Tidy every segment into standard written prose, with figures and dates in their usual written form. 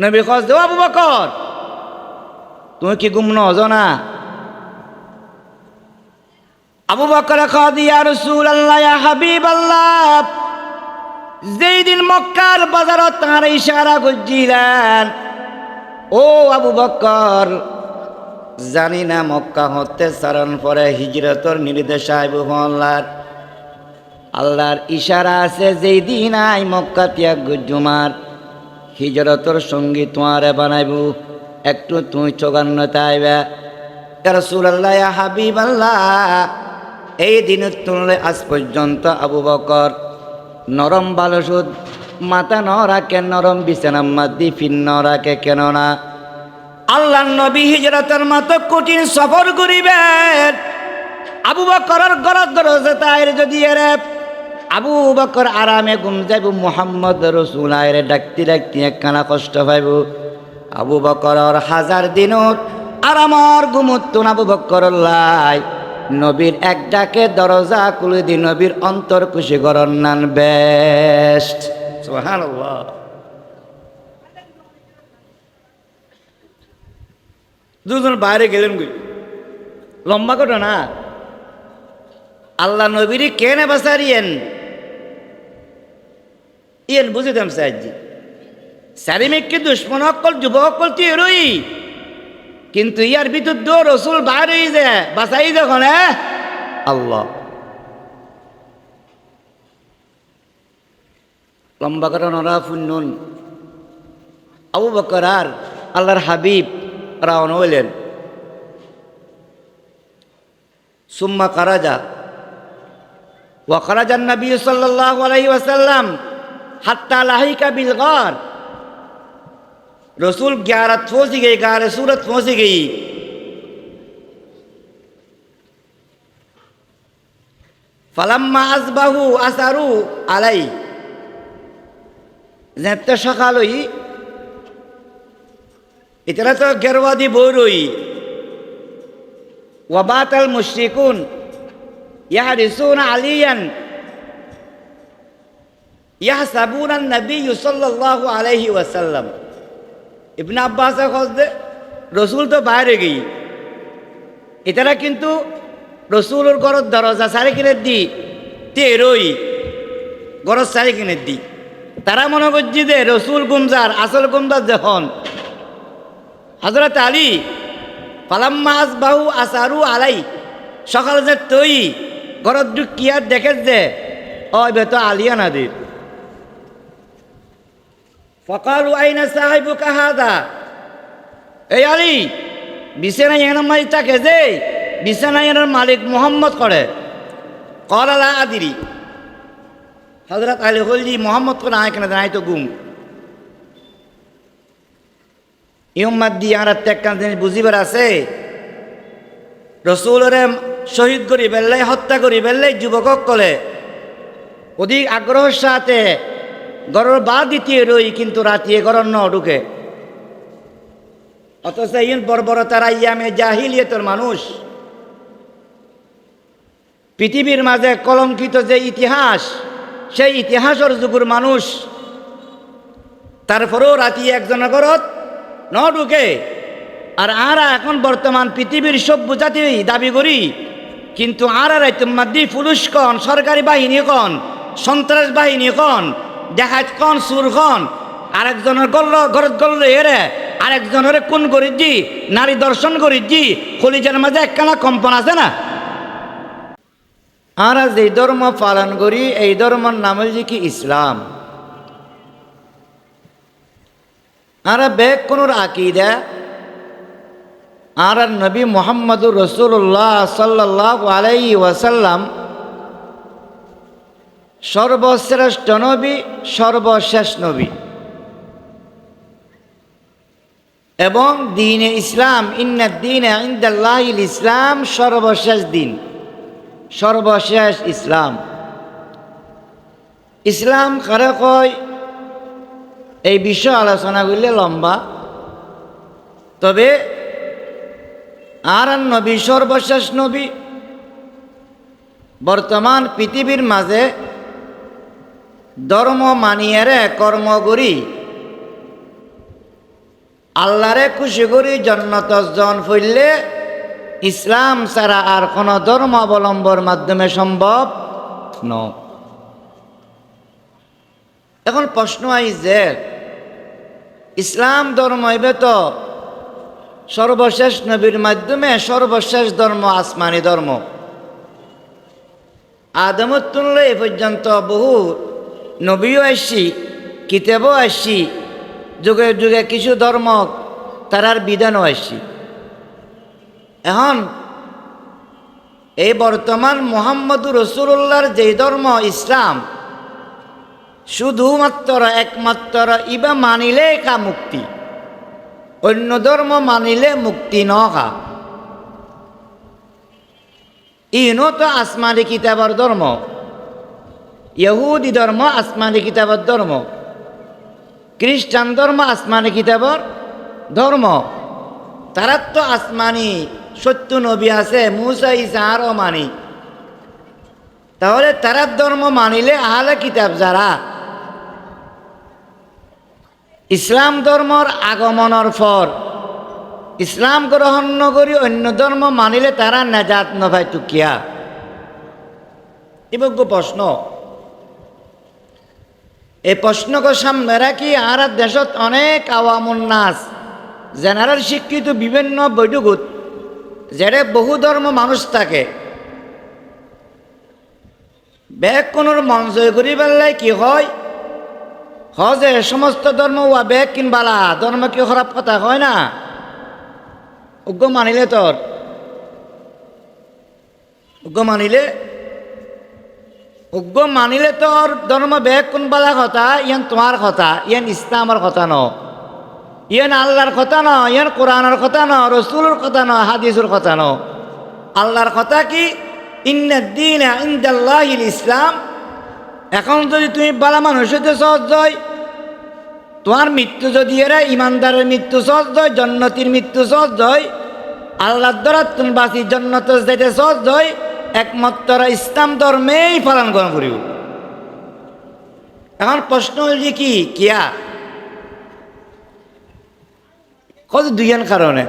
নবী কস দেও আবু বকর তুমি কি গুম নজনা? আবু বকর কদ ইয়া রাসূলুল্লাহ ইয়া হাবিবাল্লাহ, যেই দিন মক্কার বাজারত তার ইশারা করছিলেন, ও আবু বকর জানি না মক্কা হতে সারণ পরে হিজরতর নির্দেশ আইব আল্লাহর ইশারা আছে, যেই দিন আই মক্কা ত্যাগ গুজুমার হিজরতর সঙ্গী তোমারে বানাইব, একটু তুই চোগান্নতে আইবা। ইয়া রাসূলুল্লাহ ইয়া হাবিবাল্লাহ, এই দিনের তুলনায় আজ পর্যন্ত আবু বকর নরম বালসুদ মাথা ন রাখে, নরম বিছানার মাদি ফিন ন রাখে, কেননা আল্লাহর নবী হিজরতের মতো কঠিন সফর করিবেন। আবু বকরের গরজ গরজে তাইর যদি এরে আবু বকর আরামে ঘুম যাইব, মুহাম্মদ রসুল আয়রে ডাকতে ডাকতে একখানা কষ্ট পাইব। আবু বকরের হাজার দিনত আরামর ঘুমত আবু বকর লাই নবীর এক ডাকে দরজা খুলে দি নবীর অন্তর খুশি করন নান বেস্ট। সুবহানাল্লাহ। দুজন বাইরে গেলেন, লম্বা ঘটনা। আল্লাহ নবীর কেনে বাসারিয়েন ইয়েন বুঝিতাম সাহায্য সারিমেককে দুশ্মন অকল যুবক অকল তুই, কিন্তু ইয়ার ভিতর দো রসুল বাইর হয়ে যায় বাসাই যখন আল্লাহ লম্বা ঘটনা ফুন্নুন। আবু বকর আর আল্লাহর হাবিব রওনা হইলেন। সুম্মা খারাজা ওয়া খারাজা নবী সাল্লাল্লাহু আলাইহি ওয়াসাল্লাম হাত্তা লাহিকা বিল গার। रसूल 11 पहुंच गई, गारे सूरत पहुंच गई। फलम्मा असबाहु असारु आलाई, जेते सकाल हुई इतना तो गेरवादी बोर हुई। वबातल मुश्रिकुन यहरिसून अलियन यहसबून नबी सल्लल्लाहु अलैहि वसल्लम। ইবনে আব্বাস খোঁজে রসুল তো বাইরে গই, এটারা কিন্তু রসুলের ঘরের দরজা সারি কিনে দি তেরোই ঘরের সারি কিনে দি। তারা মনে করছি যে রসুল গুমজার আসল গুমজার যখন হযরত আলী ফালাম্মা আসবাহু আসারু আলাই, সকাল যে তৈ ঘরের কিয়ার দেখে যে ওই বেতো আলিয়া নাদির। ফকালু আইনা সাহিবুকা হাদা, এই আলী বিছানা এনার মালিক থাকে যে বিছানা এনার মালিক মোহাম্মদ করে। কলালা আদিরি, হযরত আলী হলজি মোহাম্মদ করে আয় কেন জানাই তো গুম ইউম্মাদ দি আর ত্যাগ জিনিস বুঝিবার আছে। রসুলরে শহীদ করি বেললাই হত্যা করি বেললাই যুবকক কলে অধিক আগ্রহের সাথে গরর বা দ্বিতীয় রই, কিন্তু রাতিয়ে গরর ন ঢুকে। অথচ ইন বর্বরতারা ইয়ামে জাহিলিয়াতের মানুষ, পৃথিবীর মাঝে কলঙ্কিত যে ইতিহাস, সেই ইতিহাসের যুগের মানুষ, তারপরেও রাতি একজনের ঘরত ন ঢুকে। আর আরা এখন বর্তমান পৃথিবীর সভ্য জাতি দাবি করি, কিন্তু আরা রাইতমাদি পুলিশ কন, সরকারি বাহিনী কন, সন্ত্রাস বাহিনী কন, দেখাত কন, সুর কন, আরেকজনের ঘরত গল্ল এরে আরেকজনের কোন করিছি, নারী দর্শন করিছি, কলিজার মাঝে একখানা কম্পন আছে না। আর যে ধর্ম পালন করি এই ধর্মের নাম হচ্ছে কি ইসলাম। আর বেগ কোন আকিদা আর নবী মুহাম্মদুর রাসূলুল্লাহ সাল্লাল্লাহু আলাইহি ওয়াসাল্লাম সর্বশ্রেষ্ঠ নবী, সর্বশেষ নবী, এবং দ্বীনে ইসলাম ইন্নাদ দ্বীনা ইনদাল্লাহিল ইসলাম, সর্বশেষ দিন, সর্বশেষ ইসলাম। ইসলাম কারে কয় এই বিষয় আলোচনা করলে লম্বা, তবে আর নবী সর্বশেষ নবী বর্তমান পৃথিবীর মাঝে ধর্ম মানিয়ে কর্ম করি আল্লাহরে খুশি করি জন্নত জন ফইলে ইসলাম ছাড়া আর কোনো ধর্ম অবলম্বর মাধ্যমে সম্ভব নয়। এখন প্রশ্ন আই যে ইসলাম ধর্ম এবে তো সর্বশেষ নবীর মাধ্যমে সর্বশেষ ধর্ম আসমানি ধর্ম। আদমত তুললে এ পর্যন্ত বহু নবীও আসছি, কিতাবও আসছি, যুগে যুগে কিছু ধর্ম তারার বিধানও আসছি। এখন এই বর্তমান মুহাম্মদুর রাসূলুল্লাহর যেই ধর্ম ইসলাম, শুধুমাত্র একমাত্র ইবা মানিলে কা মুক্তি, অন্য ধর্ম মানিলে মুক্তি নখা। ইনো তো আসমানি কিতাবের ধর্ম, ইহুদি ধর্ম আসমানি কিতাবের ধর্ম, খ্রিস্টান ধর্ম আসমানি কিতাবের ধর্ম। তারা তো আসমানি সত্য নবী আছে, মুসা ঈসা আরও মানি। তাহলে তারা ধর্ম মানিলে আহলে কিতাব যারা ইসলাম ধর্মর আগমনের পর ইসলাম গ্রহণ নকরি অন্য ধর্ম মানিলে তারা নাজাত নভাই টুকিয়া। এবজ্ঞ প্রশ্ন। এই প্রশ্নকে সামনে রাখি আর দেশত অনেক আওয়ামুন নাস জেনারেল শিক্ষিত বিভিন্ন বৈঠকত যেটা বহু ধর্ম মানুষ থাকে, ব্যাগ কোনোর মন জয় করি পেললে কি হয়, যে সমস্ত ধর্ম ওয়া ব্যাগ কিনবালা ধর্ম কি খারাপ কথা হয় না? উগ্র মানিলে তোর উগ্র মানিলে তোর ধর্ম ব্যাগ কোনবালা কথা, ইয়ান তোমার কথা, ইয়ান ইসলামের কথা ন, ইয়ান আল্লাহর কথা ন, ইয়ান কোরআনের কথা ন, রসুলের কথা ন, হাদিসের কথা ন। আল্লাহর কথা কি ইন্নাদ-দীন ইনদাল্লাহিল ইসলাম। এখন যদি তুমি বালা মানুষ হইতে সহজ হয়, তোমার মৃত্যু যদি এরা ইমানদারের মৃত্যু সহজ হয়, জন্নতির মৃত্যু সহজ হয়, আল্লাহর দ্বারা তুমি বাঁচি জন্নত যেতে সহজ হয়, একমাত্র ইসলাম ধর্মেই পালন করিব। এখন প্রশ্ন হল যে কি কিয়া কত দুইয়ান কারণে।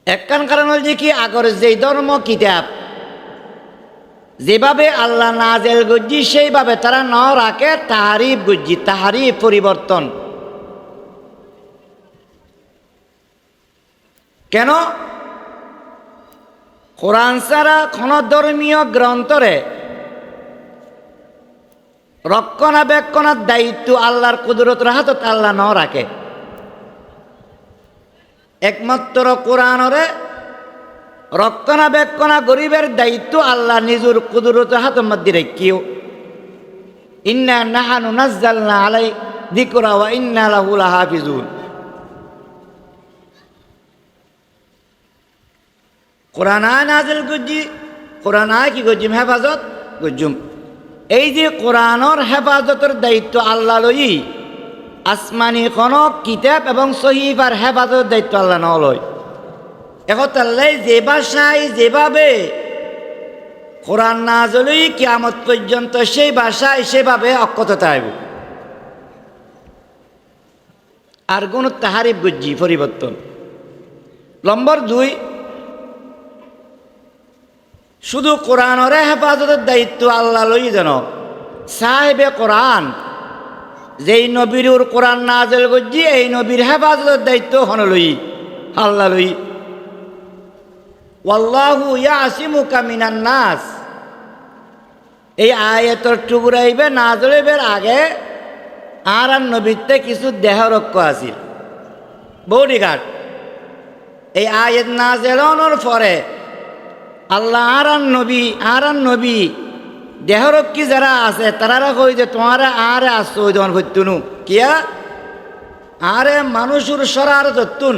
একখান কারণ হল যে কি আগর যেই ধর্ম কিতাব যেভাবে আল্লাহ নাজেল গজ্জি সেইভাবে তারা ন রাখে, তাহারিফ গজ্জি, তাহারিফ পরিবর্তন। কেন? কোরআন ছাড়া কোন ধর্মীয় গ্রন্থরে রক্ষণাবেক্ষণের দায়িত্ব আল্লাহর কুদরতের হাতত আল্লাহ ন রাখে। একমাত্র কোরআনরে রক্ষণাবেক্ষণা গরিবের দায়িত্ব আল্লাহ নিজের কুদরতের হাতের মধ্যে রেখিও। ইন্না নাহানু নাজ্জালনা আলাই যিকরা ওয়া ইন্না লাহু লাহাফিজুন। কোরআন নাজিল করছি, কোরআন কি করছিম হেফাজত করছুম। এই যে কোরআনের হেফাজতের দায়িত্ব আল্লাহ লই, আসমানি কোন কিতাব এবং সহিফার হেফাজতের দায়িত্ব আল্লাহ ন লয়। এখন আল্লাহ যে ভাষায় যেভাবে কোরআন নাজলই কিয়ামত পর্যন্ত সেই ভাষায় সেভাবে অক্ষত থাকব। আর কোন তাহারিফ গজ্জি পরিবর্তন। নম্বর 2, শুধু কোরআনের হেফাজতের দায়িত্ব আল্লাহ লই যেন সাহেবে কোরআন যেই নবীর কোরআন নাজেল গজ্জি এই নবীর হেফাজতের দায়িত্ব হন লই আল্লাহ লই। ওয়াল্লাহু ইয়াসিমুকা মিনান নাস, এই আয়াতের টুকরাইবে নাজলেবের আগে আর নবীতে কিছু দেহরক্ষ আছিল, বডিগার্ড। এই আয়াত নাজেলনের পরে আল্লাহ আর নবী দেহরক্ষী যারা আছে তারা কই যে তোমারা আরে আসছো ওই তোমার হত্যুনু কিয়া আরে মানুষের সরারতুন,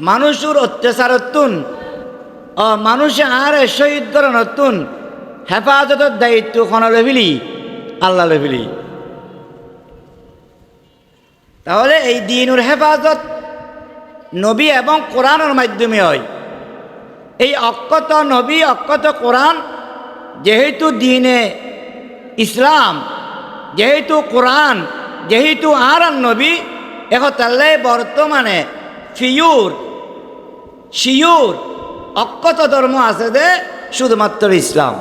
মানুষের অত্যাচারতুন, মানুষে আরে শহীদ করে নতুন হেফাজতের দায়িত্ব কোন লেভিলি আল্লাহ লেভিলি। তাহলে এই দিনের হেফাজত নবী এবং কোরআনের মাধ্যমে হয়। এই অক্ষত নবী অক্ষত কোরআন যেহেতু দিনে ইসলাম, যেহেতু কোরআন, যেহেতু আর নবী, তাহলে বর্তমানে শিওর অক্ষত ধর্ম আছে যে শুধুমাত্র ইসলাম।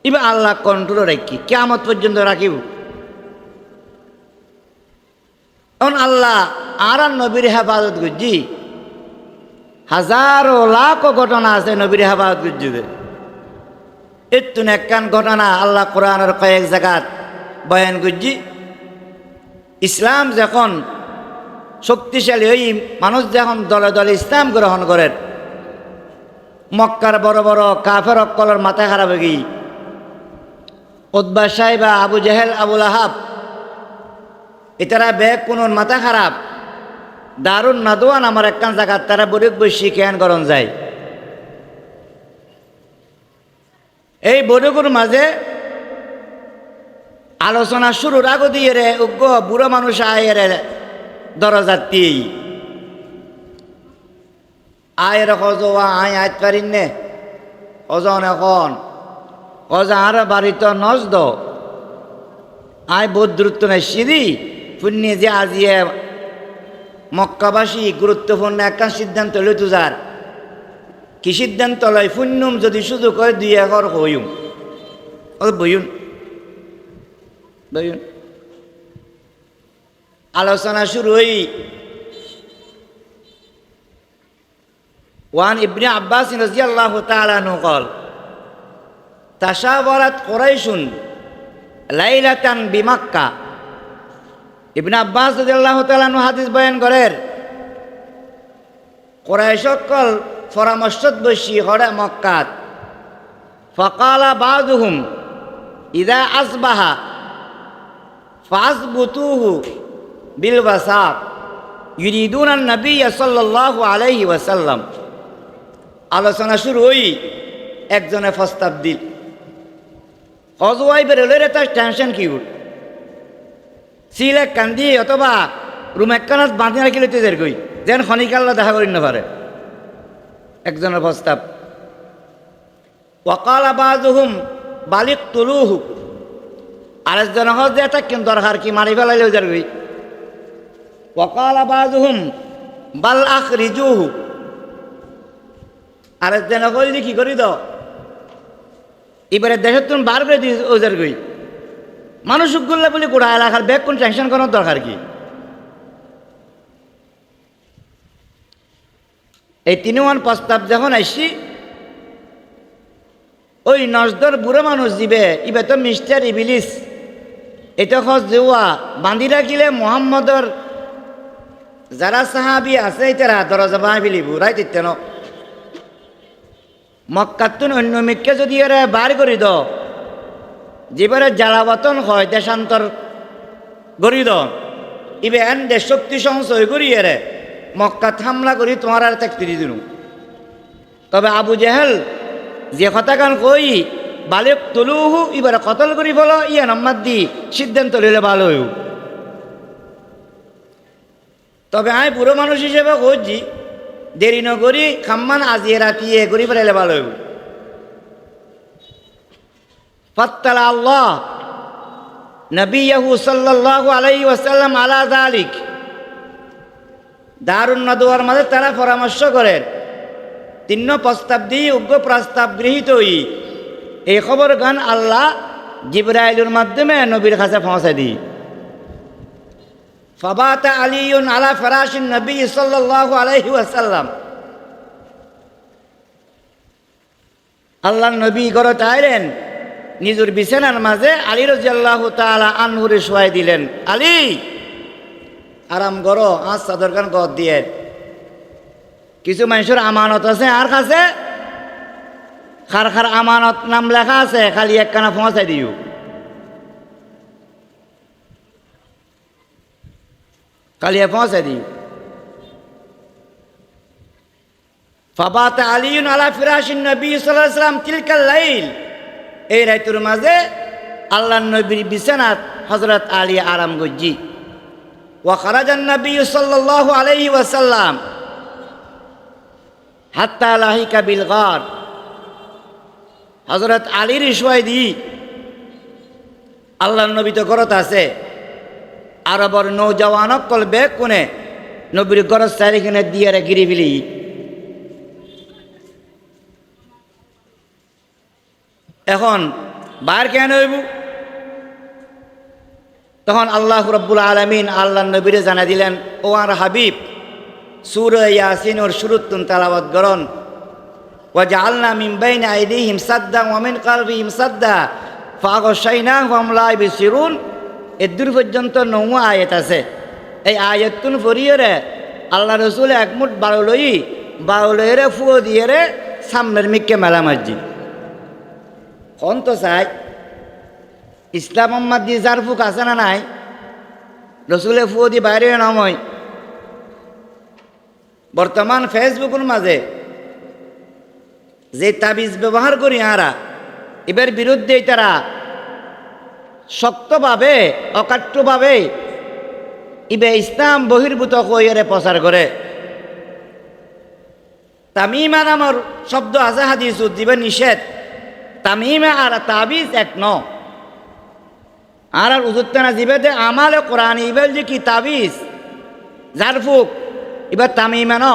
এবার আল্লাহ কন্ট্রোল রাখি কিয়ামত পর্যন্ত রাখিব। এখন আল্লাহ আর নবীর হেফাজত করছি, হাজারো লাখো ঘটনা আছে নবীর হেফাজত করছি। একটু একখান ঘটনা আল্লাহ কোরআনের কয়েক জায়গাত বয়ান করছি। ইসলাম যখন শক্তিশালী হই, মানুষ যখন দলে দলে ইসলাম গ্রহণ করেন, মক্কার বড় বড় কাফের অক্কলের মাথা খারাপ হয়ে গই, উতবা সাহেবা, আবু জেহেল, আবুল আহাব, এটারা বেগ কোন মাথা খারাপ। দারুন নাদওয়ান আমার একখান জায়গাত তারা বরিক বৈশি কেন করণ যায়। এই বৈঠকের মাঝে আলোচনা শুরুর আগে দিয়ে রে উগ্র বুড়ো মানুষ আয়ের দরজাতি আয়ের হজোয়া আয় আইত পারিন নে হজন এখন হজা আর বাড়িতে নজদ আয় বহুত দূরত্ব নাই সিঁড়ি পুণ্যে যে আজিয়ে মক্কাবাসী গুরুত্বপূর্ণ একটা সিদ্ধান্ত লই তুজার কি সিদ্ধান্ত লয় পুণ্যম যদি সুযোগ হয় 2 একর হইম বইন বইন আলোচনা শুরু হই। ওয়ান ইবনে আব্বাস রাদিয়াল্লাহু তাআলা আনহু قال তাশাওয়ারাত কুরাইশুন লাইলাতান বিমাক্কা। ইবনে আব্বাস রাদিয়াল্লাহু তাআলা আনহু হাদিস বয়ান করেন, কুরাইশ সকল পরামর্শত বসি হরে মক্কাত। ফাকালা বাযুহুম ইযা আসবাহা ফাসবুতুহু বিল ওয়াসাক ইউরিদুনা নবী সাল্লাল্লাহু আলাইহি ওয়াসাল্লাম। আলোচনা শুরু হই, একজনে প্রস্তাব দিল, হজওয়াই বেরোলে তার টেনশন কি উঠ সিলে কান্দি অথবা রুম একখানাত বাঁধি রাখি লইতে যার কই যেন খনিকাল্লা দেখা করি না পারে। একজনের প্রস্তাব। ওয়াকালা বাযুহুম বালিক তুলুহু, আরেকজন হজ যে এটা কিন্তু দরকার কি মারি ফেলাইলেও যার কই। ওয়াকালা বাযুহুম বাল আখরিজুহু, আরেকজন কইলি কি করি দাও এবারে দেশের তুমি বার করে দিই ওজার কই মানুষ গুল্লা বলি গোড়া এলাকার ব্যাগ কোন টেনশন করার দরকার কি। এই 3 প্রস্তাব যখন আসছি, ওই নজদর বুড়ো মানুষ দিবে ইবে তো মিস্টার ইবিলিস, এটা খোঁজ দেওয়া বান্ধি রাখিলে মোহাম্মদর যারা সাহাবি আছে এটারা দরজা বাঁধি ফেলিব রাইত ইত্যান মক্কাতুন অন্য মিককে যদি এরা বার করি দ যেবারে জ্বালাবাতন হয় দেশান্তর গড়ি দ ইবে এন দেশ শক্তি সংশয় করি এরে মক্কাত হামলা করি তোমার আর ত্যাগ ফিরি দিন। তবে আবু জেহেল যে কথাখান কই বালিক তুলুহু এবারে কতল করি ফেলো ইয়ে নম্বর দি সিদ্ধান্ত লইলে ভালো হইব। তবে আমি বুড়ো মানুষ হিসেবে কইছি দেরি নকরি খাম্মান আজিয়ে রাতিয়ে করি ফেলাইলে ভালো হইব। ফাত্তালা আল্লাহ নবিয়াহু সাল্লাল্লাহু আলাইহি ওয়াসাল্লাম আলা যালিক। দারুন নাদওয়ার মাঝে তারা পরামর্শ করেন, 3 প্রস্তাব দিয়ে উগ্র প্রস্তাব গৃহীত হই। এই খবর গান আল্লাহ জিবরাইলের মাধ্যমে নবীর কাছে পৌঁছে দিই। ফাবাতা আলিউন আলা ফরাশিন নবী সাল্লাল্লাহু আলাইহি ওয়াসাল্লাম। আল্লাহর নবী ঘরে তাইলেন, নিজের বিছানার মাঝে আলী রাদিয়াল্লাহু তাআলা আনহুরে শোয়াই দিলেন। আলী আরাম করো, আজ চাদর কান গদ দিয়ে। কিছু মানুষের আমানত আছে আর কাছে খার খার আমানত নাম লেখা আছে, খালি একখানা পৌঁছাই দিও। কালিয়া পৌঁছাই দিও। ফাবাত আলিউন আলা ফিরাশিন নবী সাল্লাল্লাহু আলাইহি ওয়াসাল্লাম তিলকাল লাইল। এই রাতের মাঝে আল্লাহর নবীর বিছানাত হযরত আলী আরাম গজ্জি। ওয়া খারাজান নবী সাল্লাল্লাহু আলাইহি ওয়াসাল্লাম হাত্তা লাহিকা বিল গার। হযরত আলীর শোয়াই দি আল্লাহর নবী তো ঘরত আছে, আরবর নৌজওয়ানক কল বেগ কোনে নবীর গরজ চারিখানে দিয়ে গিরি ফেলি। এখন বার কেন হইব? তখন আল্লাহ রাব্বুল আলামিন আল্লাহ নবীরে জানা দিলেন, ও আর হাবিব, সূরা ইয়াসিন ওর শুরুতুন তেলাওয়াত করুন। ওয়াজআলনা মিন বাইনি আইদিহিম সাদ্দা ওয়া মিন খালফিহিম সাদ্দা ফাগশাইনাহুম ফাহুম লা ইবসিরুন। এর দূর পর্যন্ত ৯ আয়াত আছে। এই আয়াতুন ফরিয়রে আল্লাহ রসুল একমুঠ বাউলইরে ফুয়ো দিয়ে রে সামনের মিককে মেলা মারজি। কোন তো চাই ইসলাম মোহাম্মদ দি যার ফুক আছে না নাই? রসুলে ফুয়ো দি বাইরে নাময়। বর্তমান ফেসবুকের মাঝে যে তাবিজ ব্যবহার করি আরা, এবার বিরুদ্ধে তারা শক্তভাবে অকাট্যভাবে ইবে ইসলাম বহির্ভূত কইরে প্রচার করে। তামিমা নামর শব্দ আছে হাদিসুত, দিবে নিষেধ। তামিমা আর তাবিজ এক ন। আর উজুত্তানা জিবে দে আমালে কোরআন ইবেল যে কি তাবিজ জারফুক এবার তামিমা ন।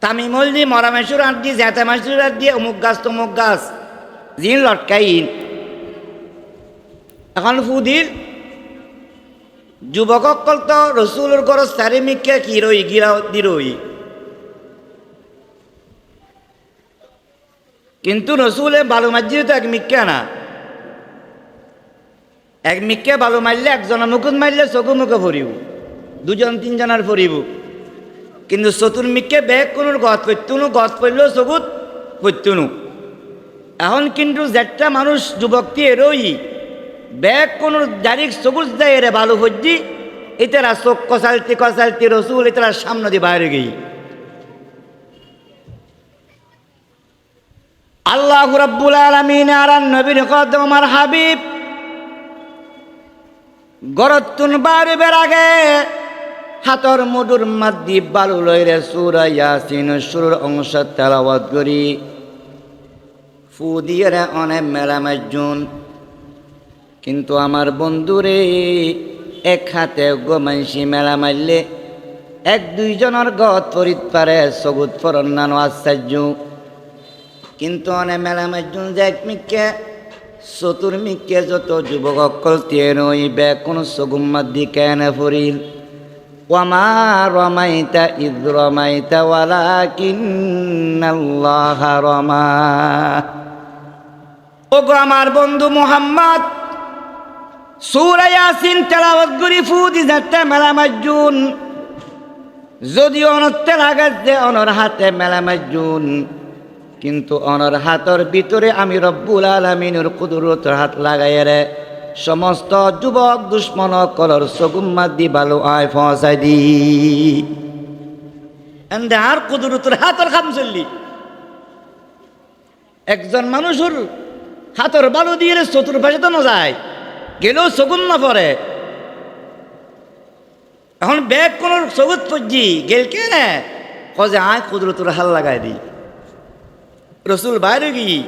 তামিমল দি মরামেশুর আট দিয়ে জেতা মাসুর আট দিয়ে অমুক গাছ তমুক গাছ জিন লটকাইন। এখন ফুদিল যুবকসকল তো রসুলের গরজ চারিমিককে কি রই গিরা দিরই, কিন্তু রসুলে বালু মারজিও তো এক মিক্কা না। এক মিক্কে বালু মারলে একজনের মুখত মারলে চকু মুখে ফরিব, দুজন তিনজনের ফরিব। কিন্তু চতুর মিক্কে বেগ কোনো গত পড়তুনু, গত পড়লেও চকুত পড়তুনু। এখন কিন্তু যেটা মানুষ যুবকটি এরই ব্যাগ কোন ডাইরেক্ট চকুজ দেয় রে বালু ফজ্জি, এটারা চোখ কচালতি রসুল এটারা সামনে দিয়ে বাইরে গেই। আল্লাহ রাব্বুল আলামিন আর নবীর কদম আমার হাবিব গরতুন বাড়িবার আগে হাতর মুডুর মাদ্দি বালু লইরে সূরা ইয়াসিন শুরুর অংশ তেলাওয়াত করি ফু দিয়ে রে অনেক মেলামেজুন। কিন্তু আমার বন্ধুরে এক হাতে গোমাইশি মেলা মারলে এক দুইজনের গত পরিত পারে সগুত ফরন্নানো আশ্চর্য। কিন্তু অনেক মেলা মারজুন যে এক মিক্কে চতুর মিক্কে যত যুবক অকল তিয়ের ওই ব্যাগ কোন সগুম মাদ্দি কেন ফরিল। ওয়ামা রমাইতা ইদ রমাইতা ওয়ালাকিন্নাল্লাহা রমা। ওগো আমার বন্ধু মুহাম্মদ, সূরা ইয়াসিন তেলাওয়াত করি ফু দি যাতে মেলা মারজুন। যদিও অনতে লাগাতে অনর হাতে মেলা মারজুন, কিন্তু অনর হাতর ভিতরে আমি রব্বুল আলামিনের কুদরতের হাত লাগাইয়া রে সমস্ত যুবক দুশ্মন কলর সগুম্মা দি বালু আয় ফসাই দি। এন্ডে আর কুদরতের হাতর খাম চললি একজন মানুষের হাতর বালু দিয়ে চতুর্পাশে তো না যায়, গেলেও সগুন না পরে। এখন ব্যাগ কোন সগুত পড়ছি গেল কে না কজে আয় কুদরতের হাল লাগাই দি। রসুল বাইরে গিয়ে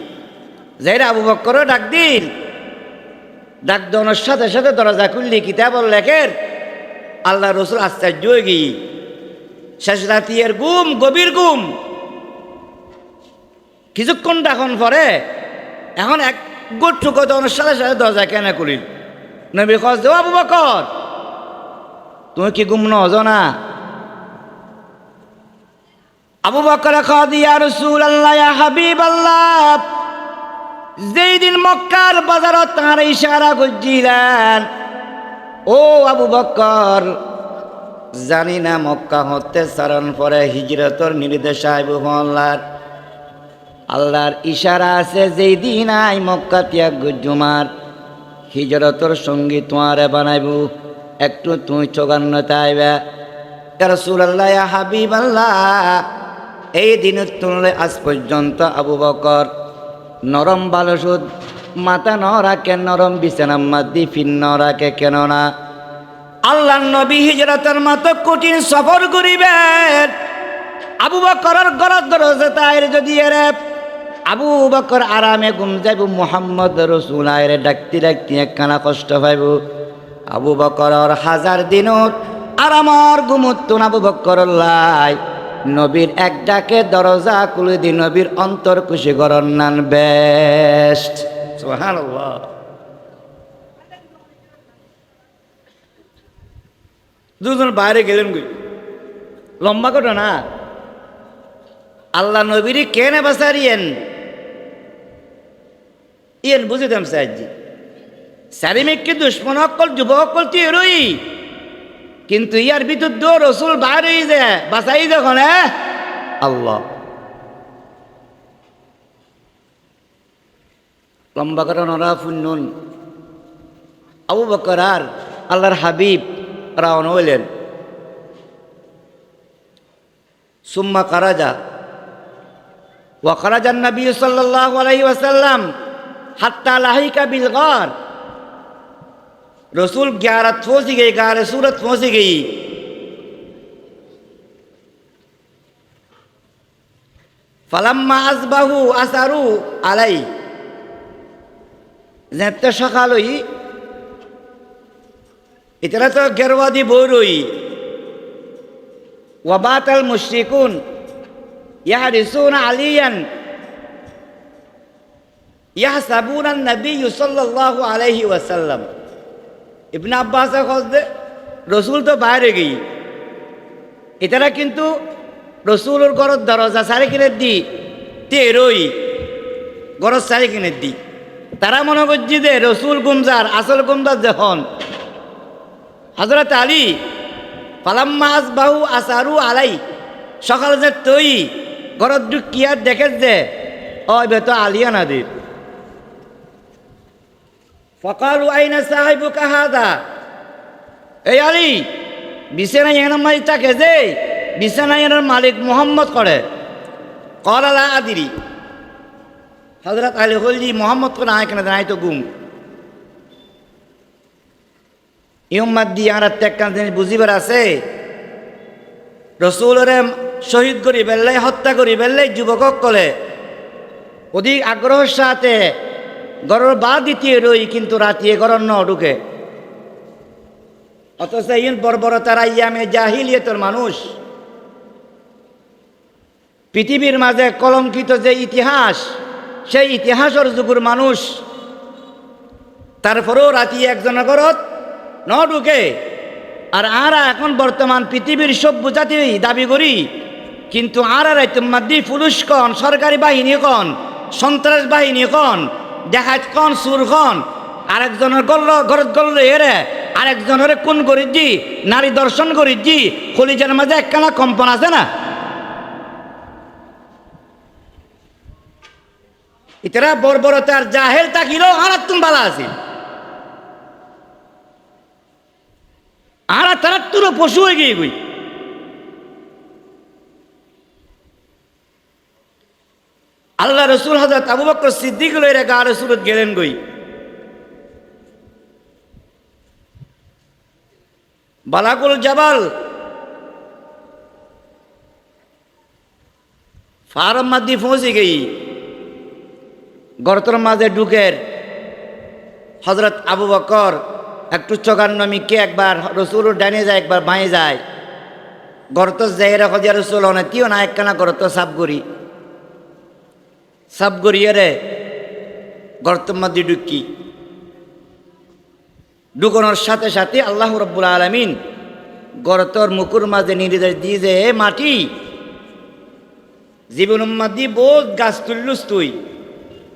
যাইরা আবু বকর ডাক দিল। ডাক দেওয়ার সাথে সাথে দরজা খুললি কিতাবল লেখের আল্লাহ রসুল আশ্চর্য হয়ে গিয়ে শেষ রাতির গুম, গভীর গুম। কিছুক্ষণ এখন পরে এখন এক গোট্টু দেওয়ার সাথে সাথে দরজা কেন খুলিল। নবী কজ দেও আবু বকর তুমি কি গুম নজ না? আবু বকর কদ ইয়া রাসূলুল্লাহ ইয়া হাবিবাল্লাহ, যেই দিন মক্কার বাজারত তাঁর ইশারা করছিলেন, ও আবু বকর জানি না মক্কা হতে সারণ পরে হিজরতর নির্দেশ আইব আল্লাহর ইশারা আছে যেই দিন আই মক্কা ত্যাগ জুমার হিজরতর সঙ্গী তোমারে বানাইব, একটু তুই চোগান্নতা আইবা। ইয়া রাসূলুল্লাহ ইয়া হাবিবাল্লাহ, এই দিনের তুলনায় আজ পর্যন্ত আবু বকর নরম বালসুদ মাথা ন রাখে, নরম বিছানা মাদি ফিন ন রাখে কেন না? আল্লাহ নবী হিজরতের মতো কঠিন সফর করিবেন। আবু বকরের গরত দরজে তাইর যদি এরে আবু বকর আরামে ঘুম যাইব, মুহাম্মদ রসুল আয়রে ডাকতে ডাকতে একখানা কষ্ট পাইব। আবু বকরর 1000 দিনত আর আমার ঘুমুত্তুন আবু বকরল্লাই নবীর এক ডাকে দরজা খুলে দি নবীর অন্তর খুশি করন নান বেস্ট সুবহানাল্লাহ। দুজন বাইরে গেলেন গই, লম্বা ঘটনা না। আল্লাহ নবীরে কেন বাসারিয়েন ইয়েন বুঝিতাম সাহায্যি সারিমেককে দুশ্মন অকল যুবক অকল তুই এরই, কিন্তু ইয়ার ভিতর দো রসুল বাইর হয়ে যায় বাসাই যখন আল্লাহ লম্বা করেন ওরা ফুন্নুন আবু বকর আর আল্লাহর হাবিব রাওনা হইলেন। সুম্মা কারাজা ওয়া খারাজান নবী সাল্লাল্লাহু আলাইহি ওয়াসাল্লাম হাত্তা লাহিকা বিল গার। रसूल 11 पहुंची गई, गारे सूरत पहुंची गई। फलम्मा असबाहु असारु आलाई जेते सकाल हई इतना तो गेरवादी बोर हुई। वबातल मुश्रिकुन यहरिसून अलियन यहसबून नबी सल्लल्लाहु अलैहि वसल्लम। इब्न अब्बास खोज दे रसूल तो बाहर गई, इतना किंतु रसूल और गरज दरजा सारे किने दी तेरोई गरज सारे किने दी तारा मने করছি দে রসুল গুমজার আসল গুমজার যখন হযরত আলী ফালাম্মা আসবাহু আসারু আলাই সকাল যে তুই গরজ ঢুকিয়া দেখে যে ওই বে তো আলিয়া নাদির ফকালু আইনা সাহিবুকা হাদা। এই আলী বিছানা এর মালিক থাকে যে বিছানা এর মালিক মোহাম্মদ করে কলা লা আদিরি। হযরত আলী বলজি মোহাম্মদ কোন আয় কেন নাই তো গুম ইউম্মাদ দি আর ত্যাগকান জিনিস বুঝিবার আছে। রসুলরে শহীদ করি বেল্লাই হত্যা করি বেল্লাই যুবকক কলে অধিক আগ্রহের সাথে গরর বা দ্বিতীয় রই কিন্তু রাতিয়ে গরর ন ঢুকে। অথচ ইন বর্বরতার ইয়ামে জাহিলিয়াতের মানুষ পৃথিবীর মাঝে কলঙ্কিত যে ইতিহাস সেই ইতিহাসের যুগের মানুষ তারপরেও রাতি একজনের ঘরত ন ঢুকে। আর আরা এখন বর্তমান পৃথিবীর সভ্য জাতি দাবি করি, কিন্তু আরা রাইতমাদি পুলিশ কন সরকারি বাহিনী কন সন্ত্রাস বাহিনী কন দেখাত কন সুর কন আরেকজনের ঘরত গল্ল এরে আরেকজনের কোন করিছি নারী দর্শন করিছি কলিজার মাঝে একখানা কম্পন আছে না। ইতারা বর্বরতার জাহেল তাকিলেও আর তুমি ভালো আছি আর তারা তুলো পশু হয়ে গিয়ে গই। আল্লাহ রসুল হযরত আবু বকর সিদ্দিক লইরা গা রসুলত গেলেন গই। বালাকুল জাবাল ফারম মাদি পৌঁছে গই। গর্তর মাঝে ঢুকের হযরত আবু বকর একটু চোখান্নমিকে একবার রসুল ডানে যায় একবার বাঁয়ে যায়। গর্ত যাই রাখো যে রসুল অনেতিও না একখানা গর্ত সাপ গড়িয়ে রে গর্তর মধ্যে ঢুকি। ঢুকানোর সাথে সাথে আল্লাহ রাব্বুল আলামিন গর্তর মুকুর মাঝে নির্দেশ দিয়ে যে মাটি জীবন মাদি বহুত গাছ তুললুস তুই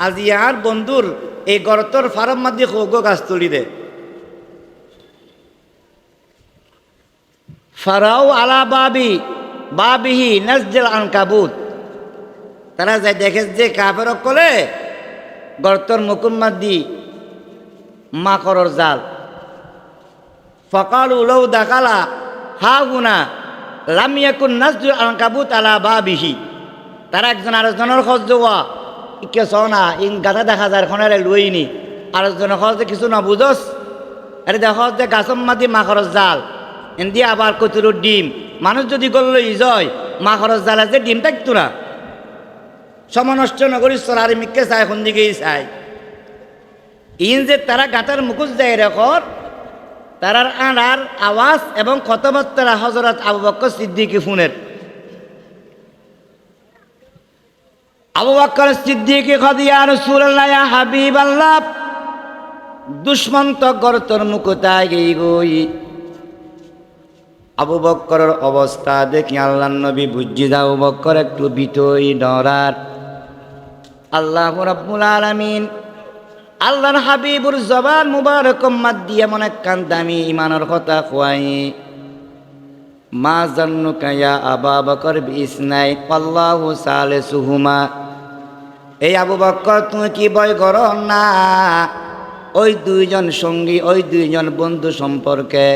আজ ইয়ার বন্ধুর এই গর্তর ফার্ম মাদি হোক গাছ তুলি দে। ফারাও আলা বাবিহি নাজজাল আনকাবুত। তারা যাই দেখে যে কাফের কলে গর্তর মুকুম্মা দি মাকড়র জাল। ফকালু লাউ দাখালা হা গুনা লাম ইয়াকুন নাজজাল আনকাবুত আলা বাবিহি। তারা একজন আরেকজনের খোঁজ দেওয়া ইকে না ইন গাথা দেখা যায় খনারে লইনি আরেকজনের খোঁজ কিছু না বুঝস আরে দেখো যে গাছম মাদি মাকড়র জাল এমনি আবার কচুর ডিম মানুষ যদি গল্লই যায় মাকড়র জালে যে ডিম থাকতো না সমনষ্ট নগরী সরারি মিকে চাই এখন দিকেই চাই ইন যে তারা গাঁতার মুখোশ যায় রেখর তারার আনার আওয়াজ এবং কথাবার্তা হযরত আবু বকর সিদ্দিক ফোনের। আবু বকর সিদ্দিক কয় ইয়া রাসূলুল্লাহ ইয়া হাবিবাল্লাহ, দুশমন তো গর্তর মুকুতায় গই। আবু বকরের অবস্থা দেখি আল্লাহর নবী বুঝি যাও বকর একটু বিতই ডরার। আল্লাহ রাব্বুল আলামিন আল্লাহর হাবিবুর জবান মুবারক মাদ দিয়ে মনে কান দামি ইমানের কথা কয়, মা জান্নুকা ইয়া আবা বকর বিসনাই আল্লাহু সালিসুহুমা। এই আবু বকর তুমি কি ভয় করো না? ওই দুইজন সঙ্গী, ওই দুইজন বন্ধু সম্পর্কে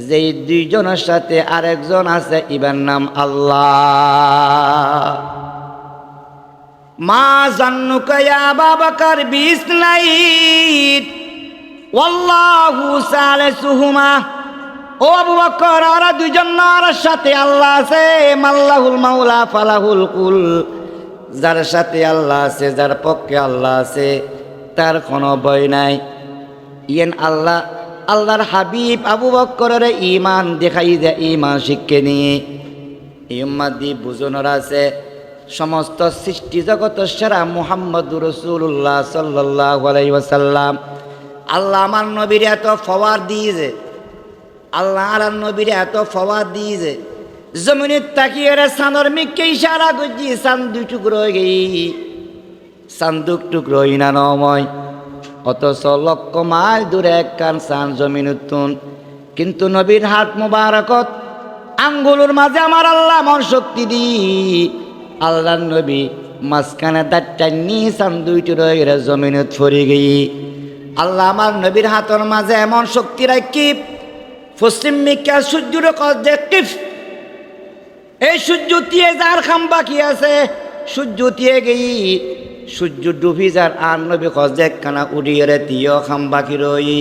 যেই দুইজনের সাথে আরেকজন আছে, ইবার নাম আল্লাহ। মা জান্নুকা ইয়া আবা বকর বিসনাইন ওয়াল্লাহু সালিসুহুমা। ও আবু বকর, আর দুইজন আর সাথে আল্লাহ আছে। মাল্লাহুল মাওলা ফালাহুল কুল। যার সাথে আল্লাহ আছে, যার পক্ষে আল্লাহ আছে, তার কোনো ভয় নাই। ইয়েন আল্লাহ আল্লাহর হাবিব আবু বকরের ঈমান দেখাই দেয়, ঈমান শিক্ষে নিয়ে ইম্মাদি বুঝনের আছে সমস্ত সৃষ্টি জগতের সেরা মুহাম্মদুর রাসূলুল্লাহ সাল্লাল্লাহু আলাইহি ওয়াসাল্লাম। আল্লাহ আমার নবীর এত ফওয়ার দিয়েছে, আল্লাহ আর নবীর এত ফওয়ার দিয়েছে, জমিনের তাকিয়ে রে সানর মিকে ইশারা করছি, সান দুই টুকরো হয়ে গেই, সান্দুক টুকরো ইনা নময়। অথচ লক্ষ মাইল দূরে একখান সান জমিন উত্তুন, কিন্তু নবীর হাত মুবারকত আঙ্গুলের মাঝে আমার আল্লাহ মন শক্তি দি আল্লাহর নবী মাঝখানে দাঁতটা নিয়ে সান দুইটি রয়ে রে জমিনত ফরি গেই। আল্লাহ আমার নবীর হাতের মাঝে এমন শক্তি রাখি পশ্চিম মিকা সূর্যের কজে কিফ, এই সূর্য দিয়ে যার খাম বাকি আছে, সূর্য দিয়ে গেই সূর্য ডুবি যার আর নবী কজে কানা উড়িয়ে রে তিয় খাম বাকি রই।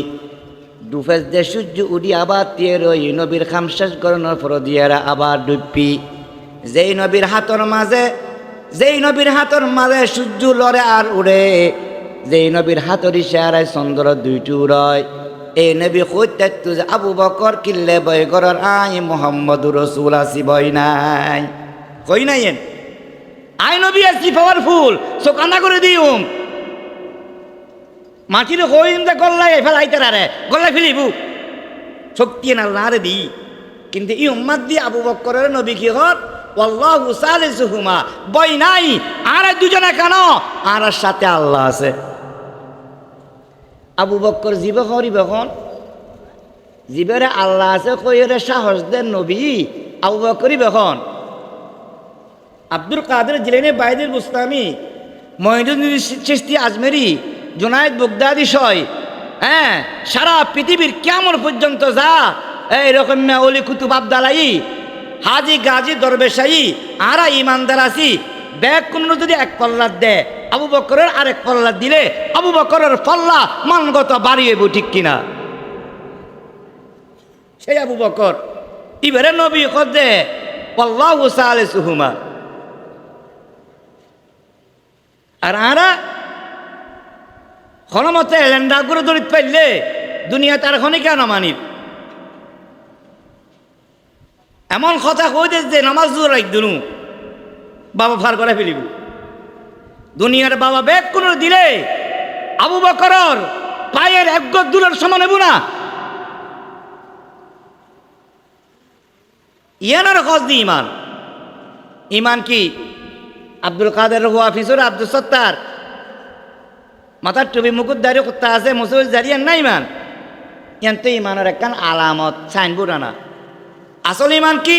ডুফেস দে সূর্য উড়ি আবার দিয়ে রই, নবীর খাম শেষ করানোর পর দিয়ে আবার ডুবি। যেই নবীর হাতের মাঝে, যেই নবীর হাতের মাঝে সূর্য লড়ে আর উড়ে, যেই নবীর হাতের ইশারায় চন্দ্র দুইটি উড়য়। এই নবী কইতে যে আবু বকর কিল্লে বই করার আই মুহাম্মদুর রাসূল আসি বই নাই, কই নাই আই নবী আসি পাওয়ারফুল, সোকানা করে দিউম মাটির কইম যে গল্লাই ফেলাইতে রে গল্লাই ফেলিবু শক্তি না রে দি। কিন্তু ই উম্মাদ দি আবু বকরের নবী কি হর আল্লাহু সালিসুহুমা, বই নাই আর দুজনে কেন, আর সাথে আল্লাহ আছে। আবু বকর জীবে করিব এখন জীবের আল্লাহ আছে কইরে সাহস দেন নবী আবু বকরই বেখন। আব্দুল কাদের জিলানী, বাইদুল বুস্তামি, মঈনুদ্দিন চিশতি আজমেরি, জুনায়েদ বাগদাদি সয়, হ্যাঁ সারা পৃথিবীর কিয়ামত পর্যন্ত যা এইরকম অলি কুতুব আবদালাই, হাজি গাজী দরবেশাই আরা ইমানদার আছি, ব্যাগ কোন যদি এক পল্লার দেয় আবু বকরের আরেক পল্লা দিলে আবু বকরের পল্লা মানগত বাড়িয়ে ঠিক কিনা। সেই আবু বকর ইবারে নবী কদে আল্লাহু সালিসুহুমা। আর আরা ক্ষণমতে লেন্ডা করে দরিত পাইলে দুনিয়া তার খনি কেন মানিব, এমন কথা কই দে যে নামাজ দূর রাখ দুনু বাবা ফার করে ফেলিব। দুনিয়ার বাবা ব্যাগ কোন দিলে আবু বকরের পায়ের এক গজ দূরের সমান হইব না। ইয়ানার খোঁজ দি ইমান, ইমান কি আব্দুল কাদের হাফিজুর আব্দুল সত্তার মাথার টুপি মুকুট দাঁড়িয়ে করতে আছে মুসুল জারিয়ান না ইমান, ইয়ান তো ইমানের একখান আলামত সাইনবোর্ড আনা। আসল ইমান কি?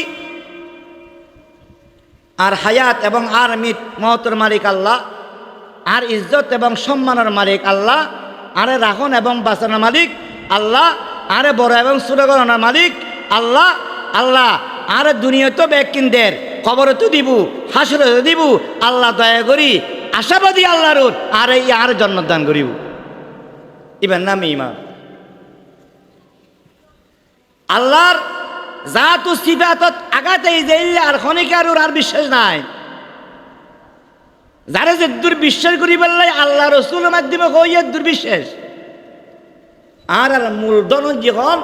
আর হায়াত এবং আর মিট মহতের মালিক আল্লাহ, আর ইজ্জত এবং সম্মানের মালিক আল্লাহ, আরে রাখন এবং বাঁচানোর মালিক আল্লাহ, আরে বড় এবং ছোট করানোর মালিক আল্লাহ। আল্লাহ আরে দুনিয়া তো ব্যাকিনদের খবরে তো দিব, হাসরে তো দিব, আল্লাহ দয়া করি আশাবাদী আল্লাহর আর এই আর জন্মদান করিব, ইবার নাম ইমান। আল্লাহর জাত ও সিফাতত আগাতেই যাইলে আর খনিকার আর বিশ্বাস নাই। যারা যে দুর্বিশ্বাস করি বললে আল্লাহ রসুলের মাধ্যমে হইয়া দুর্বিশ্বাস। আর আর মূলধন যখন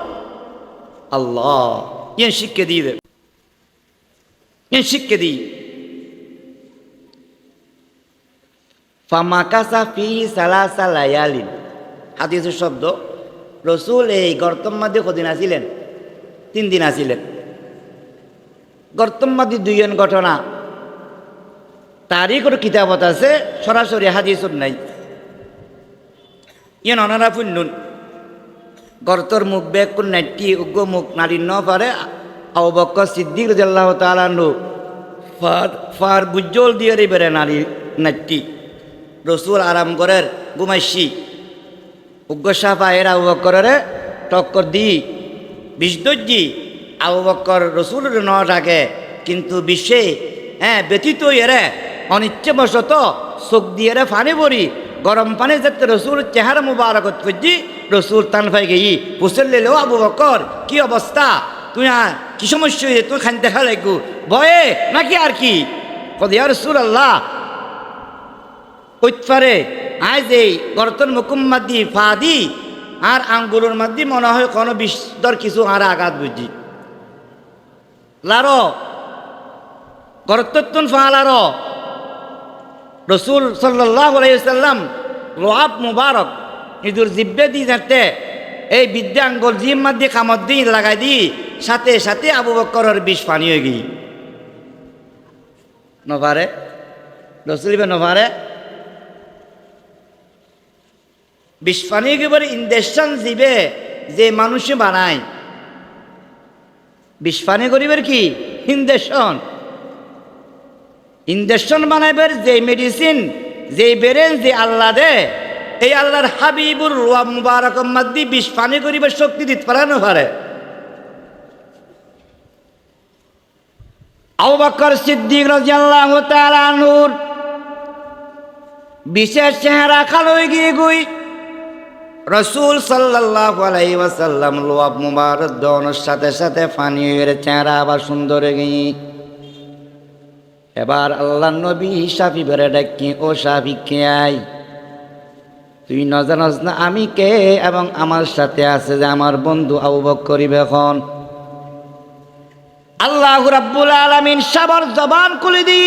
আল্লাহ ইয়ে শিখকে দিয়ে দেবে, ইয়ে শিখকে দিই। ফামাকাসা ফি সালাসা লায়ালিন, হাদিসের শব্দ। রসুল এই গর্তম মধ্যে কদিন আসিলেন? 3 দিন আসিলেন। গর্তম মধ্যে 2জন ঘটনা তারিখ ওর কিতাবত আছে, সরাসরি হাদিসত নাই। ইয়ে অনারা পুণ্যন গর্তর মুখ বেগ কোন নাইটি উগ্র মুখ নারী ন পারে। আবু বকর সিদ্দিক রাদিয়াল্লাহু তাআলা আনহু ফার বুজ্জল দিয়ে বেড়ে নারী নাইটি। রসুল আরাম করের ঘুমাইছি, উগ্র সাফা এর আবু বকরের টক্কর দি বিষ্ণুজি। আবু বকর রসুলের ন থাকে, কিন্তু বিশ্বে ব্যতীত এরে অনিচ্ছাবশত চোখ দিয়ে ফানি ভরি গরম পানি যাতে রসুল চেহারা মুবারকত করছি। রসুল টান ফাই গেই পুষের লেলেও আবু বকর কি অবস্থা, তুই কি সমস্যা হয়েছে, তুই খান দেখা লাগু ভয়ে নাকি আর কি? কদিয়া রসুল আল্লাহ কইতপারে আজ এই গর্তন মুকুম্মাদি ফাদি আর আঙ্গুলের মধ্যে মনে হয় কোনো বিস্তর কিছু আর আঘাত বুঝি লারো গর্তন ফা লারো। রসুল সাল্লাল্লাহু আলাইহি ওয়াসাল্লাম লোহাব মুবারক ইদুর জিব্বে দি যাতে এই বিদ্যা আঙ্গুল জিম মধ্যে কামত দিয়ে লাগাই দি, সাথে সাথে আবু বকরের বিষ পানি হয়ে গই নভারে। রসুল নভারে বিষ পানি একেবারে ইনজেকশন দিবে যে মানুষে বানায়। বিষ পানি করিবের কি ইনজেকশন বানাইবার যে মেডিসিন, যে বেরেন, যে আল্লাহ দে, এই আল্লাহর হাবিবুর রুয়া মুবারক মাদ্দি বিষ পানি করিবার শক্তি দিতে পারে না পারে। আবু বকর সিদ্দিক রাদিয়াল্লাহু তাআলা আনহুর বিশেষ চেহারা কালো হয়ে গিয়ে গুই রসুল সাল্লাল্লাহু আলাইহি ওয়াসাল্লাম লোয়াব মুবারক দনের সাথে সাথে পানির চেহারা আবার সুন্দর হয়ে গই। এবার আল্লাহ নবী সাফি বেড়ে ডাকি, ও সাফি কে আই, তুই ন জানাস না আমি কে, এবং আমার সাথে আছে যে আমার বন্ধু আবু বকর এখন। আল্লাহ রাব্বুল আলামিন সাবর জবান খুলে দি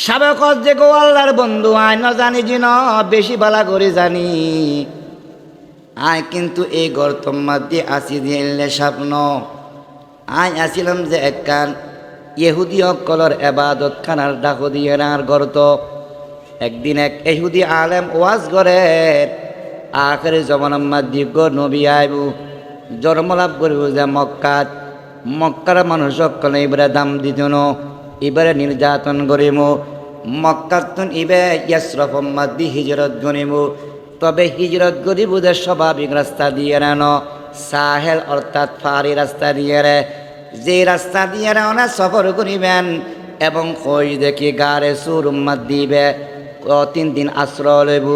সাবেকত যে গো আল্লাহর বন্ধু আয় ন জানি জি ন বেশি বালা করে জানি আয়, কিন্তু এই গর্তম মাধ্যে আসি দিলে স্বপ্ন আয় আসিলাম যে একখান ইহুদি অকলর এবাদত খানার ডাকো দিয়ে আর গর্ত। একদিন এক ইহুদি আলেম ওয়াজ করে আখেরি জমানার মাধ্যে গো নবী আইবু জন্মলাভ করিব যে মক্কার মানুষ সকলে এবারে দাম দিত ন, এবারে নির্যাতন করিব। মক্কাতুন ইবে ইয়াসরফ মাদ্দি হিজরত গনিব, তবে হিজরত করিব যে স্বাভাবিক রাস্তা দিয়ে ন, সাহেল অর্থাৎ ফারি রাস্তা দিয়ে রে, যে রাস্তা দিয়ে না সফর করিবেন এবং কই দেখি গারে সুর উম্মাদ দিবে 3 দিন আশ্রয় লইব।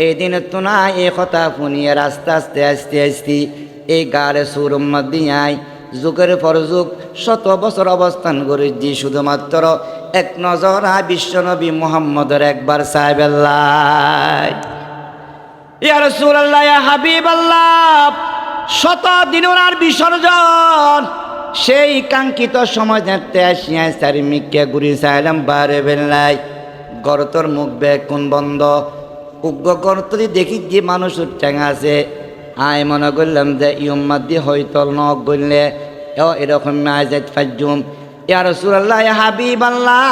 এই দিন তো না এই কথা শুনিয়ে রাস্তা আস্তে আস্তে আস্তে এই গারে সুর উম্মাদ দিয়াই যুগের পর যুগ 100 বছর অবস্থান করেছি, শুধুমাত্র এক নজর বিশ্বনবী মুহাম্মদের একবার সাহেবাল্লাহ ইয়া রাসূলুল্লাহ ইয়া হাবিবাল্লাহ। 100 দিন ওনার বিসর্জন, সেই কাঙ্ক্ষিত সময় দেখতে আসিয়া চারিমিকে ঘুরি চাইলাম বারে বেলাই গর্তর মুখ বেগ কোন বন্ধ। উগ্র গর্ত দেখি যে মানুষ ঠেঙা আছে, আয় মনে করলাম যে ইউম্মাদ দিয়ে হয়তো নখ বললে এরকম আজাদ ফাজুম ইয়া রাসূলুল্লাহ ইয়া হাবিবাল্লাহ।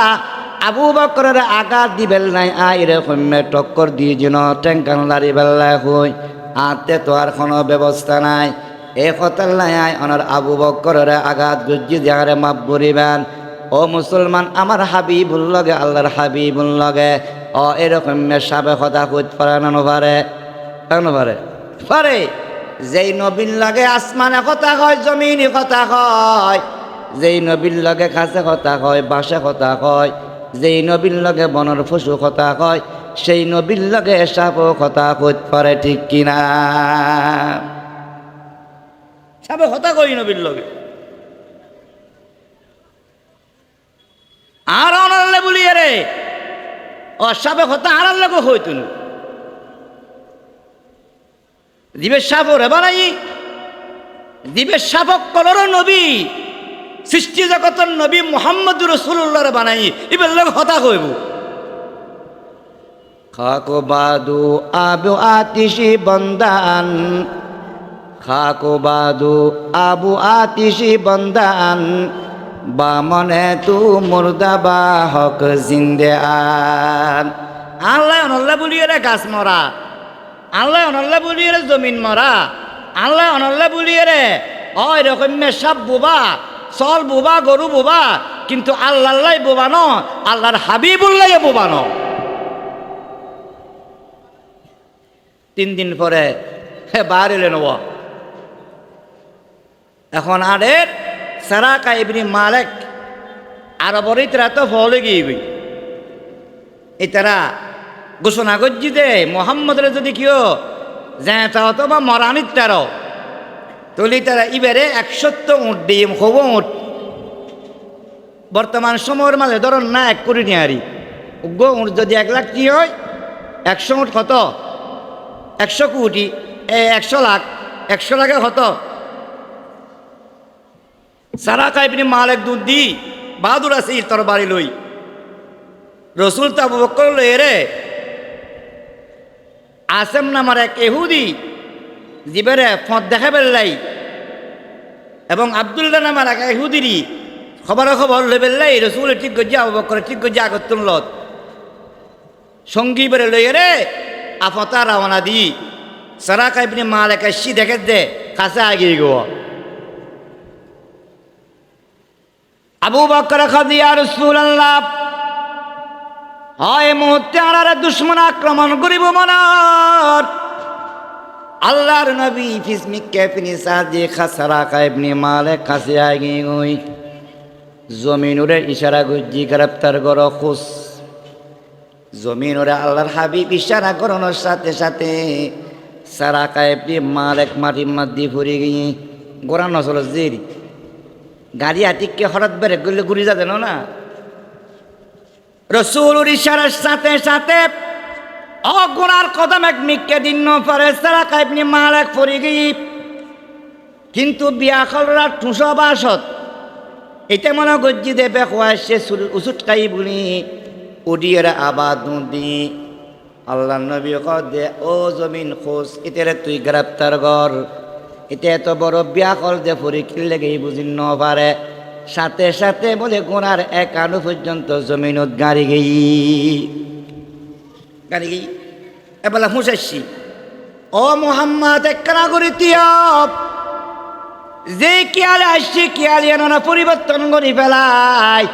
আবু বকরের আঘাত দিবেল নাই আয় এরকম টক্কর দিয়ে যেন ট্যাঙ্কান লারি বেল্লা হই আতে তো আর কোনো ব্যবস্থা নাই। এ কথাল্লাই আয় অনার আবু বকরের আঘাত গুজি দেয়ারে মাপ বরিবেন। ও মুসলমান, আমার হাবিবুল লগে আল্লাহর হাবিবুল লগে এরকম সাবে কথা কইতে পারে না পারে পারে। যেই নবীর লগে আসমানে কথা কয়, জমিনে কথা কয়, যেই নবীর লগে কাছে কথা কয়, বাসে কথা কয়, যেই নবীর লগে বনর পশু কথা কয়, সেই নবীর লগে সাপও কথা কইতে পারে, ঠিক কিনা? সাপে কথা কই নবীর লগে আর অনারলে বলিয়ে রে সাপে কথা আর লগে হইতুন দিবে সাপ রে বানাই দিবে শাবক কলর নবী সৃষ্টি জগতের নবী মুহাম্মদুর রাসূলুল্লাহর বানাই ইবের লোক হতা কইব খাকো বাদু আবু আতিশি বন্দান খাকো বাদু আবু আতিশি বন্দান বামনে তু মুর্দাবা হক জিন্দে আন আল্লাহ অনল্লা বলিয়ে রে গাছ মরা আল্লাহ অনল্লা বলিয়ে রে জমিন মরা আল্লাহ অনল্লা বলিয়ে রে ওই রকম সব বোবা চল বোবা গরু বোবা কিন্তু আল্লাহ বোবা ন আল্লাহর হাবিবুল্লাহ বোবা ন 3 দিন পরে বার এলেন ও এখন আরের সারাকা ইবনে মালিক আরবর ইতরা তো ফলে গিয়ে ইতারা ঘোষণা করছি দে মোহাম্মদের যদি কেউ জ্যাঁতা হতো বা মরানিত তারও তলি তারা ইবারে 100 উঠ দিয়ে হব উঠ বর্তমান সময়ের মাঝে ধরুন না 1 কোটি নিয়ারি উগ্র উঠ যদি 1 লাখ কি হয় 100 উঠ কত 100 কোটি 100 লাখ 100 লাখে কত সারাকা ইবনে মালিক দুধ দি বাহাদুর আছে তোর বাড়ি লই রসুল তো আবু বকর লই রে আসেম নামার এক ইহুদি জিবেরে ফদ দেখা বেল্লাই এবং আব্দুল্লাহ নামার এক ইহুদিরই খবর লই বেল্লাই রসুল ঠিক গজ্জা আবু বকর ঠিক গজ্জা আগতুন লত সঙ্গী বেরে লই রে আফতা রওনা দি সারাকা ইবনে মালিক আসি দেখে দে কাছে আগিয়ে গো আবু বকর খাদি ইয়া রাসূলুল্লাহ হয় মুহূর্তে আর দুশমন আক্রমণ করিব মনার আল্লাহর নবী ফিসমিক কেফিনি সাজি খাসারাকা ইবনে মালিক কাছে আগিয়ে গই জমিনুরে ইশারা গুজি গ্রেফতার কর খুশ জমিনুরে আল্লাহর হাবিব ইশারা করানোর সাথে সাথে সারাকা ইবনে মালিক মাটি মাদি ফুরি গিয়ে গোরা নসল জেরি গাড়ি আতিককে হঠাৎ বেড়ে গেলে ঘুরে যাবে না রসুলের ইশারার সাথে সাথে অগুনার কদম এক মিক্কে দিন পরে সারাকা ইবনে মালিক ফুরি গিয়ে কিন্তু বিয়াখলরা ঠুসো বাসত এটা মনে গজ্জি দেবে খোয়াশে উসুটকাই বলি উডিয়ের আবাদ দি আল্লাহ নবী দে ও জমিন খোঁজ এটারে তুই গ্রেপ্তার কর এটা এত বড় বিয়াকল যে ফুরি কিনলে গিয়ে বুঝি ন পারে সাথে সাথে বলে গোনার 1 আনু পর্যন্ত জমিনত গাড়ি গেই এবেলা হুঁসাইছি ও মোহাম্মদ একখানা করে তিয়াব যে কিয়ালে আসছি কিয়ালে না পরিবর্তন করি ফেলাই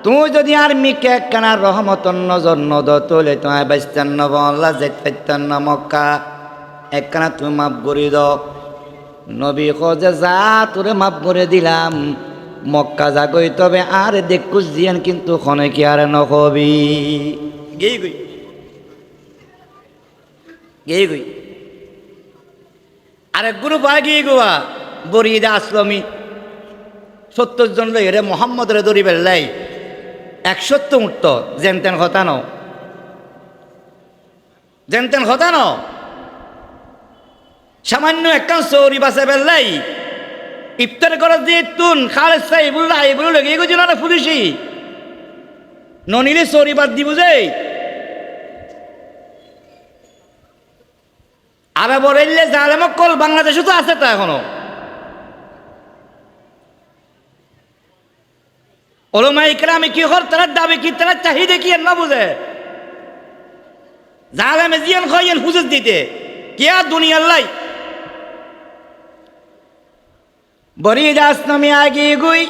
তুই যদি আর মিকে একখানা রহমতন নজর নদ তোলে তোমায় বাইস্তান নব আল্লাহ যেতান না মক্কা একখানা তুমি মাফ করি দ নবী খোঁজে যা তোরে মাফ করে দিলাম মক্কা যাগই তবে আর দেখুস জিয়ান কিন্তু খনে কি আর নকবি গই আরে গ্রুপ আগিয়ে গোয়া বরিদা আসলমি 70 জন লই রে মোহাম্মদ রে দরি বেল্লাই 170 উঠত যেনতেন কথা ন যেনতেন কথা ন সামান্য একটা চৌরি বাসে বেল্লাই ইফতার করে দিয়ে তুন খালেদ সাহেবুল্লাহ আইবুল লেগে গেছিল না পুলিশি ননিলে চৌরি বাদ দিব যে আরে বলেলে জালেমক কল বাংলাদেশে তো আছে তো এখনো ওলামা ইকরামে কি হর তার দাবি কি তার চাহিদা কি না বুঝে জালেমে জিয়ান খাইয়েন হুজুর দিতে কিয়া দুনিয়ার লাই বরিদাস নামে আগে গুই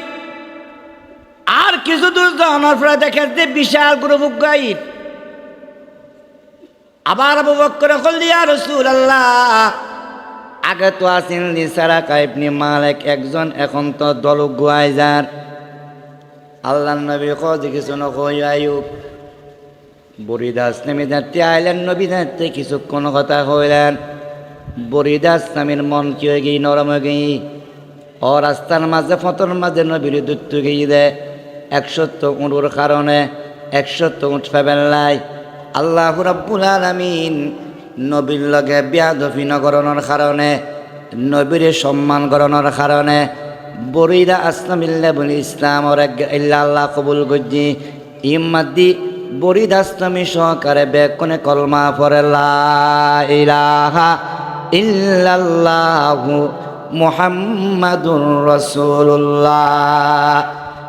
আর কিছু দূর যাওয়ার পরে দেখে যে বিশাল গ্রুপ গাইড আবার আবু বকর কল ইয়া রাসূলুল্লাহ আগে তো আসেন সারাকা ইবনে মালিক একজন এখন তো দল গুয়াইজার আল্লাহর নবী কয় কিছু না কই আয়ুব বরিদাস নামে যাতে আইলেন নবী যাতে কিছুক্ষণ কথা কইলেন বরিদাস নামের মন কি হয়ে গিয়ে নরম হয়ে গিয়ে ও রাস্তার মাঝে ফতর মাঝে নবীর দুধ গিয়ে দেয় 100 উঁটুর কারণে 100 উঁট পাবেন লাই আল্লাহ রাব্বুল আলামিন নবীর লগে বিয়াদফি নগরণের কারণে নবীর সম্মান করানোর কারণে বরিদা আসলামিল্লা বলি ইসলামর ইল্লা আল্লাহ কবুল করছি ইমাদি বরিদা আসলামী সহকারে বেকনে কলমা পড়ে লা ইলাহা ইল্লাল্লাহু মুহাম্মাদুর রাসূলুল্লাহ।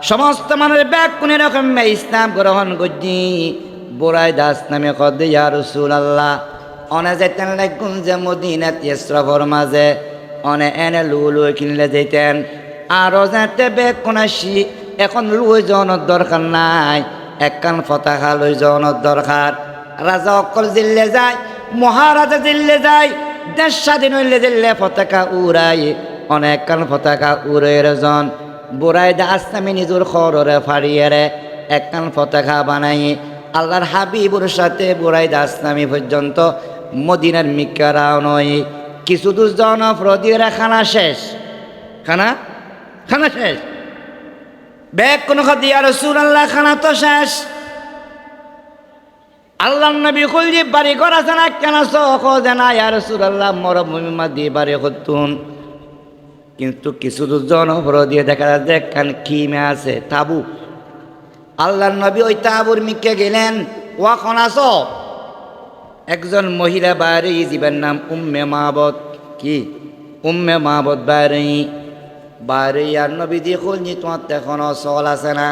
সমস্ত মানুষ বেকনে রকম ইসলাম গ্রহণ করছি। বরিদা আসলামী কদ ইয়া রাসূলুল্লাহ অনে যেতেন লাগুন যে মদিনাত ইসরাফর মাঝে অনে এনে লুলু কিনলে যেতেন আরো যাতে বেকন আসি এখন লুই যাওয়ানোর দরকার নাই, একখান পতাকা লই যাওয়ানোর দরকার। রাজা অকল জিল্লে যায়, মহারাজা জিল্লে যায়, দেশ স্বাধীন হইলে জিল্লে পতাকা উড়াই অনেকখান পতাকা উড়ে জন বুড়াইদা আসলামী নিজের খররে ফাড়িয়ে একখান পতাকা বানাই আল্লাহর হাবিবুর সাথে বুড়াইদা আসলামী পর্যন্ত মদিনার মিকারাও নয়। কিছু দূর জন প্রদিরা খানা শেষ, খানা শেষ, ব্যাগ কোন খাদিয়া রাসূলুল্লাহ খানা তো শেষ। আল্লাহ নবী কইলি বাড়ি ঘর আছে না কেন যে না ইয়া রাসূলুল্লাহ মরুভূমি মাদি বাড়ি করতুন। কিন্তু কিছু দূর জন প্রদিয়ে দেখা যাচ্ছে একখান খিমে আছে তাবু। আল্লাহ নবী ওই তাবুর মিকে গেলেন, ওয়াখন আছো একজন মহিলা বাইরে জীবের নাম উম্মে মাবদ। কি উম্মে মাবদ বাইরে আর নবী দিয়ে খুলনি তোমার তো এখনো চল আছে না,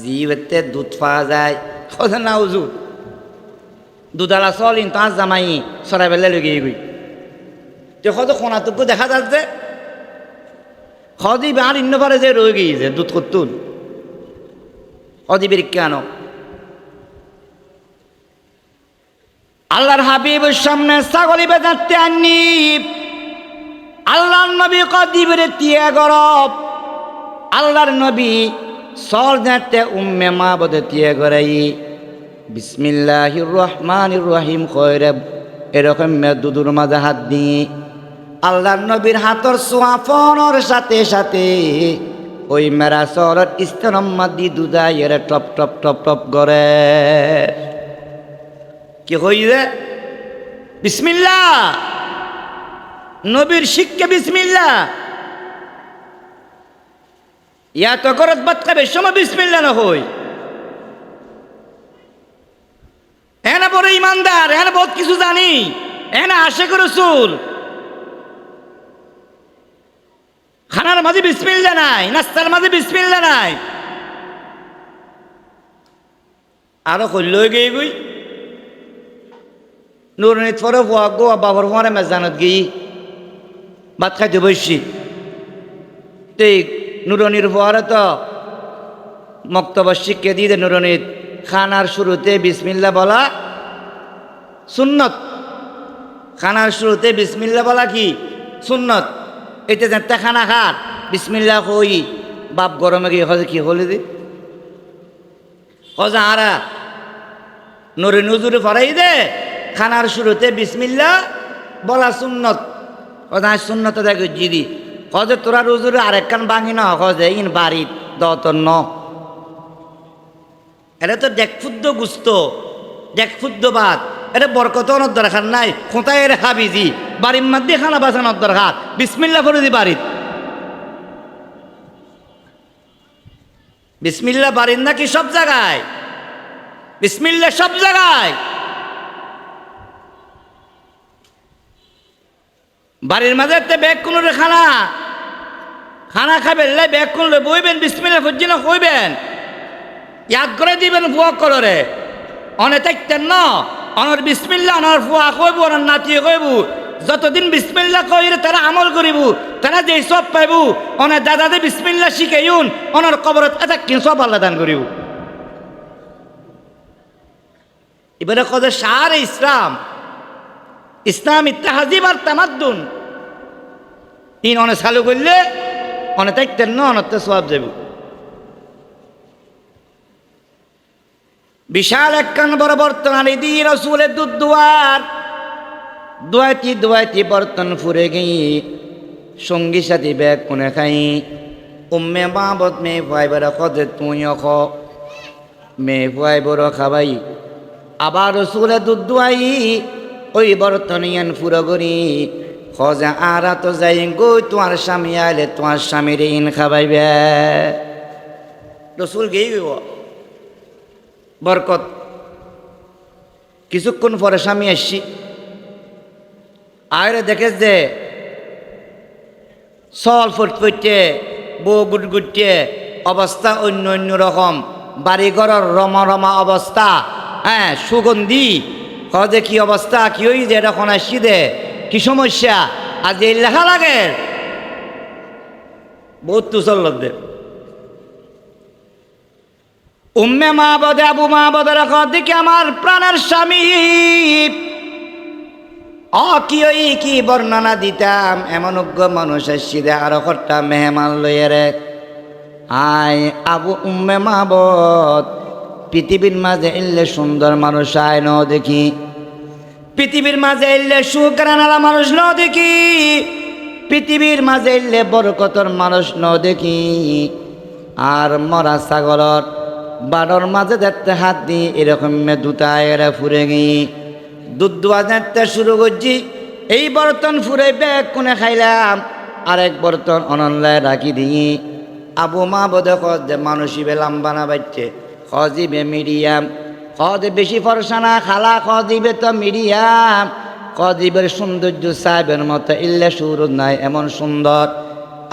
জীবেতে দুধ পাওয়া যায় না হুজুর দুধালা চল ইন তাঁর জামাই সরাই বেলে লেগে গই তো কত খোনাটুকু দেখা যাচ্ছে খদি আর ইন্ন পারে যে রয়ে গিয়েছে দুধ করতুন অদিবের কেন। আল্লাহর হাবিবের সামনে ছাগলি বেজাতে আননি আল্লাহর নবী কদিবের তিয়া গরব আল্লাহর নবী সর যাতে উম্মে মাবদে তিয়া গরাই বিসমিল্লাহির রহমানির রহিম কইরে এরকম দুদুর মাঝে হাত দিয়ে আল্লাহর নবীর হাতর সোয়াফনের সাথে সাথে ওই মেরা সরত ইস্তনম্মা দি দুদা এর টপ টপ টপ টপ করে কি হইবে বিসমিল্লাহ নবীর শিক্ষা বিসমিল্লাহ ইয়া তো গরজ বাত খাবে সময় বিসমিল্লাহ না হই এনা বড় ইমানদার এনা বহুত কিছু জানি এনা আশিক রাসূল খানার মাঝে বিসমিল্লাহ নাই নাস্তার মাঝে বিসমিল্লাহ নাই আরো কইলই গই নুরনিত ফরে ফুয়া গো বাবর ফুয়ারে মেজানত গিয়ে ভাত খাইতে বসছি ঠিক নুরনির ফুয়ারে তো মক্তব্য শিক্ষা দিয়ে নুরনিত খানার শুরুতে বিসমিল্লাহ বলা সুন্নত। খানার শুরুতে বিসমিল্লাহ বলা কি সুন্নত। এটা যাতে খানা খার বিসমিল্লাহ হই বাপ গরমে গিয়ে হজে কি হলে দি হজা আরা নুরি নুজুরে ফরাই দে খানার শুরুতে বিসমিল্লাহ বলা সুন্নত। হজা সুন্নত দেখো জিদি হজে তোরা রুজুরে আরেকখান ভাঙি না হজে ইন বাড়ির দতর ন এটা তো দেখফুদ্দ গুস্ত দেখফুদ্দ বাদ এটা বরকত অনর দরকার নাই কোথায় এর হাবিজি বাড়ির মধ্যে খানা বাঁচানোর দরকার বিসমিল্লাহ করে দি বাড়ির বিসমিল্লাহ বাড়ির নাকি সব জায়গায় বিসমিল্লাহ সব জায়গায় বাড়ির মাঝে একটা ব্যাগ কোন খানা খানা খাবেন ব্যাগ কোন বইবেন বিসমিল্লাহ ফজিনা কইবেন ইয়াদ করে দিবেন ফুয়া কলরে অনে থাকতেন ন অনর বিসমিল্লাহ অনর ফুয়া কইব অনর নাতিয়ে কইব যতদিন বিসমিল্লাহ কইরে তারা আমল করিব তারা যেই সব পাইব অনে দাদাদে বিসমিল্লাহ শিখাইউন অনর কবরত এটা কিন সব আল্লাহ দান করিব। এবারে কদে সার ইসলাম ইসলাম ইত্তাহাজিব আর তামাদ্দুন ইন অনে চালু করলে অনে থাকতেন ন অনতে সব যাব। বিশাল একখান বড় বর্তন আনি দি রসুলের দুধ দুয়ার দুয়াইতি বর্তন ফুরে গিয়ে সঙ্গী সাথী ব্যাগ কোনে খাই উম্মে বাবত মেয়ে ফুয়াই বেড়া খদে তুই খ মেয়ে ফুয়াই বড় খাবাই আবার রসুলের দুধ দুয়াই ওই বর্তন ইয়ান ফুরো করি খোঁজে আরা তো যাই গো তোমার স্বামী আইলে তোমার স্বামীর ইন খাবাইবে রসুল গেই গইব বরকত। কিছুক্ষণ পরে স্বামী আসছি আয়রে দেখে যে সল ফুটফুটে বউ গুটগুটে অবস্থা অন্য অন্য রকম, বাড়িঘরের রমা রমা অবস্থা, হ্যাঁ সুগন্ধি। যে কি অবস্থা, কি ওই যে এখন আসছি দে কি সমস্যা, আজ এই লেখা লাগে বহুত তুষল দে উম্মে মা বদে আবু মা বদে রাখো দিকে আমার প্রাণের স্বামী কি ওই কি বর্ণনা দিতাম, এমন অজ্ঞ মানুষ আসছি দে আরো কটা মেহমান লইয়ে রে আয় আবু উম্মে মাহবত পৃথিবীর মাঝে এলে সুন্দর মানুষ আয় ন দেখি, পৃথিবীর মাঝে এলে সুগ্রানালা মানুষ ন দেখি, পৃথিবীর মাঝে এলে বরকতর মানুষ ন দেখি। আর মরা ছাগলর বাড়র মাঝে দেখতে হাত দি এরকম দুটায় এরা ফুরে গিয়ে দুধ দোয়া দেখতে শুরু করছি। এই বর্তন ফুরে ব্যাগ কোনে খাইলাম, আরেক বর্তন অনলায় রাখি দিই। আবু মা বোধে খজ যে মানুষিবে লাম্বানা বাচ্চে খজিবে মিডিয়াম, খজ বেশি ফরসানা খালা খজিবে তো মিডিয়াম, খজিবের সৌন্দর্য সাহেবের মতো ইল্লে সুর নাই এমন সুন্দর।